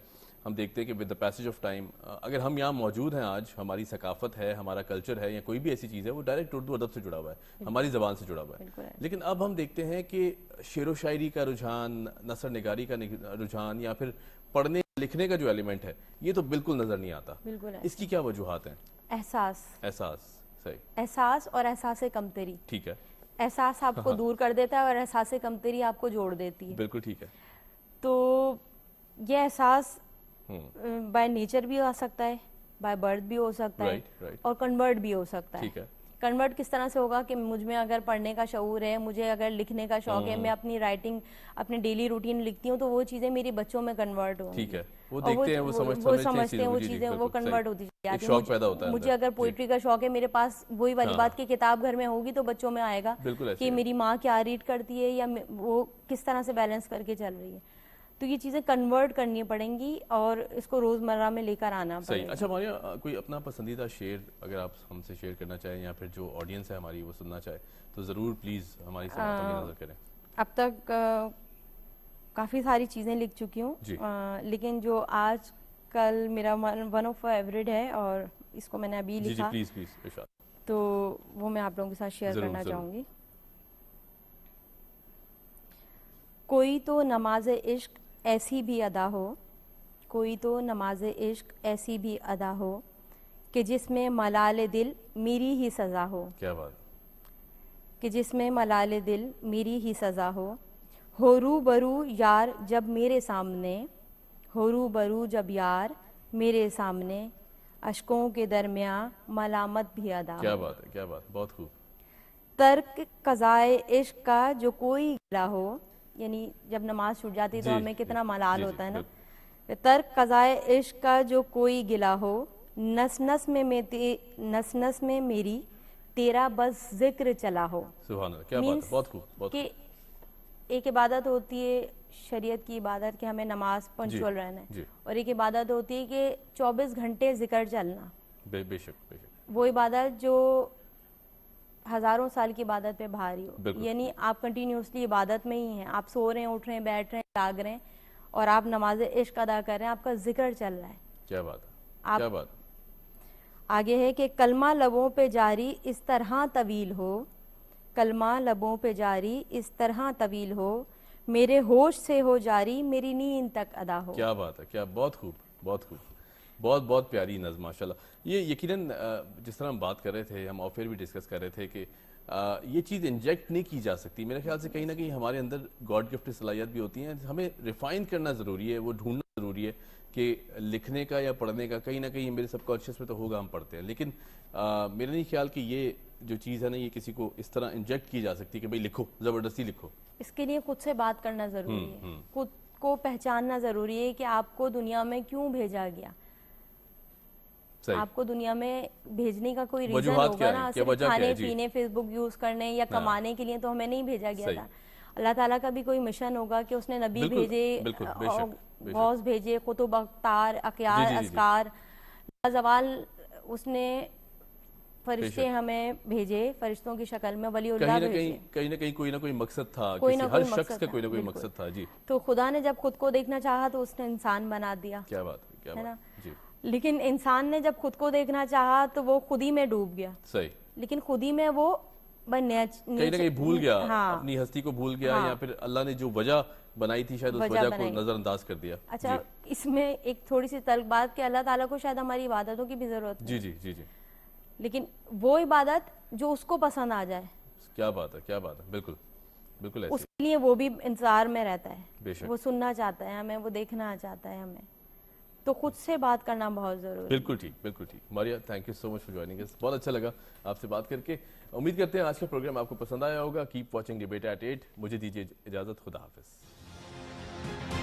ہم دیکھتے ہیں کہ with the passage of time اگر ہم یہاں موجود ہیں آج, ہماری ثقافت ہے, ہمارا کلچر ہے یا کوئی بھی ایسی چیز ہے, وہ ڈائریکٹ اردو ادب سے جڑا ہوا ہے, ہماری زبان سے جڑا ہوا ہے. لیکن اب ہم دیکھتے ہیں کہ شعر و شاعری کا رجحان, نثر نگاری کا رجحان یا پھر پڑھنے لکھنے کا جو ایلیمنٹ ہے یہ تو بالکل نظر نہیں آتا. اس کی کیا وجوہات ہیں؟ احساس صحیح, احساس اور احساس کمتری. ٹھیک ہے, احساس آپ کو دور کر دیتا ہے اور احساس کمتری آپ کو جوڑ دیتی ہے. بالکل ٹھیک ہے. تو یہ احساس بائی نیچر بھی ہو سکتا ہے, بائی برتھ بھی ہو سکتا ہے, اور کنورٹ بھی ہو سکتا ہے. کنورٹ کس طرح سے ہوگا کہ مجھ میں اگر پڑھنے کا شعور ہے, مجھے اگر لکھنے کا شوق ہے, میں اپنی رائٹنگ اپنی ڈیلی روٹین لکھتی ہوں, تو وہ چیزیں میری بچوں میں کنورٹ ہوں. ٹھیک ہے, وہ دیکھتے ہیں, وہ سمجھتے ہیں, وہ چیزیں وہ کنورٹ ہوتی جاتی ہیں. مجھے اگر پوئٹری کا شوق ہے, میرے پاس وہی والی بات کی کتاب گھر میں ہوگی تو بچوں میں آئے گا کہ میری ماں کیا ریڈ کرتی ہے یا وہ کس طرح سے بیلنس کر کے چل رہی ہے. تو یہ چیزیں کنورٹ کرنی پڑیں گی اور اس کو روزمرہ میں لے کر آنا پڑے گا. اچھا ماریا, کوئی اپنا پسندیدہ شعر اگر آپ ہم سے شیئر کرنا چاہیں یا پھر جو آڈینس ہے ہماری وہ سننا چاہے تو ضرور پلیز ہماری سماعتوں کی نظر کریں. اب تک کافی ساری چیزیں لکھ چکی ہوں, لیکن جو آج کل میرا ون آف فیوریٹ ہے اور اس کو میں نے ابھی لکھا, تو وہ میں آپ لوگوں کے ساتھ شیئر کرنا چاہوں گی. کوئی تو نماز عشق ایسی بھی ادا ہو, کوئی تو نماز عشق ایسی بھی ادا ہو کہ جس میں ملال دل میری ہی سزا ہو. کیا بات, کہ جس میں ملال دل میری ہی سزا ہو روبرو یار جب میرے سامنے, ہو روبرو جب یار میرے سامنے, اشکوں کے درمیان ملامت بھی ادا ہو. کیا بات ہے, کیا بات, بہت خوب. ترک قضائے عشق کا جو کوئی گلا ہو, یعنی جب نماز چھوٹ جاتی تو ہمیں کتنا ملال ہوتا ہے نا. ترک قضائے عشق کا جو کوئی گلا ہو, نس نس میں میری تیرا بس ذکر چلا ہو. سبحان اللہ, کیا بات ہے, بہت خوب. کہ ایک عبادت ہوتی ہے شریعت کی عبادت کہ ہمیں نماز پنکچوئل رہنا ہے, اور ایک عبادت ہوتی ہے کہ 24 گھنٹے ذکر چلنا. بے شک. وہ عبادت جو ہزاروں سال کی عبادت پہ بھاری ہو, یعنی آپ کنٹینیوسلی عبادت میں ہی ہیں, آپ سو رہے ہیں, اٹھ رہے ہیں, بیٹھ رہے ہیں, جاگ رہے ہیں, اور آپ نماز عشق ادا کر رہے ہیں, آپ کا ذکر چل رہا ہے. کیا بات ہے, کیا بات. آگے ہے کہ کلمہ لبوں پہ جاری اس طرح طویل ہو, کلمہ لبوں پہ جاری اس طرح طویل ہو, میرے ہوش سے ہو جاری میری نیند تک ادا ہو. کیا بات ہے, کیا, بہت خوب, بہت خوب, بہت پیاری نظم ماشاءاللہ. یہ یقیناً جس طرح ہم بات کر رہے تھے, ہم آف ایئر بھی ڈسکس کر رہے تھے کہ یہ چیز انجیکٹ نہیں کی جا سکتی. میرے خیال سے کہیں نہ کہیں ہمارے اندر گاڈ گفٹڈ صلاحیت بھی ہوتی ہیں, ہمیں ریفائن کرنا ضروری ہے, وہ ڈھونڈنا ضروری ہے کہ لکھنے کا یا پڑھنے کا کہیں نہ کہیں میرے سب کانشیس میں تو ہوگا, ہم پڑھتے ہیں, لیکن میرا نہیں خیال کہ یہ جو چیز ہے نا یہ کسی کو اس طرح انجیکٹ کی جا سکتی کہ بھئی لکھو, زبردستی لکھو. اس کے لیے خود سے بات کرنا ضروری ہے, خود کو پہچاننا ضروری ہے کہ آپ کو دنیا میں کیوں بھیجا گیا. آپ کو دنیا میں بھیجنے کا کوئی ریزن وجوہات ہوگا کیا نا, ہیں؟ صرف وجہ کیا ہے؟ کھانے جی پینے, فیس بک یوز کرنے یا کمانے کے لیے تو ہمیں نہیں بھیجا گیا تھا. اللہ تعالیٰ کا بھی کوئی مشن ہوگا کہ اس نے نبی بھیجے, غوث بھیجے, قطب اختار, اخیار, اذکار, زوال, اس نے فرشتے ہمیں بھیجے فرشتوں کی شکل میں, ولی اللہ بھیجے. کہیں نہ کہیں کوئی نہ کوئی مقصد تھا, کوئی نہ ہر کوئی شخص کا کوئی نہ کوئی مقصد تھا. جی تو خدا نے جب خود کو دیکھنا چاہا تو اس نے انسان بنا دیا. کیا بات ہے, کیا بات. جی لیکن انسان نے جب خود کو دیکھنا چاہا تو وہ خود ہی میں ڈوب گیا. صحیح. لیکن خود ہی میں وہ کہیں نہ کہیں بھول گیا, اپنی ہستی کو بھول گیا, یا پھر اللہ نے جو وجہ بنائی تھی شاید اس وجہ کو نظر انداز کر دیا. اچھا, اس میں ایک تھوڑی سی تلخ بات کہ اللہ تعالیٰ کو شاید ہماری عبادتوں کی بھی ضرورت ہے. جی جی جی جی. لیکن وہ عبادت جو اس کو پسند آ جائے. کیا بات ہے, کیا بات ہے. بالکل بالکل ایسے. اس کے لیے وہ بھی انتظار میں رہتا ہے, بے شک. وہ سننا چاہتا ہے ہمیں, وہ دیکھنا چاہتا ہے ہمیں, تو خود سے بات کرنا بہت ضروری ہے. بالکل ٹھیک, بالکل ٹھیک. Maria, thank you so much for joining us. بہت اچھا لگا آپ سے بات کر کے. امید کرتے ہیں آج کا پروگرام آپ کو پسند آیا ہوگا. Keep watching debate at 8. مجھے دیجیے اجازت, خدا حافظ.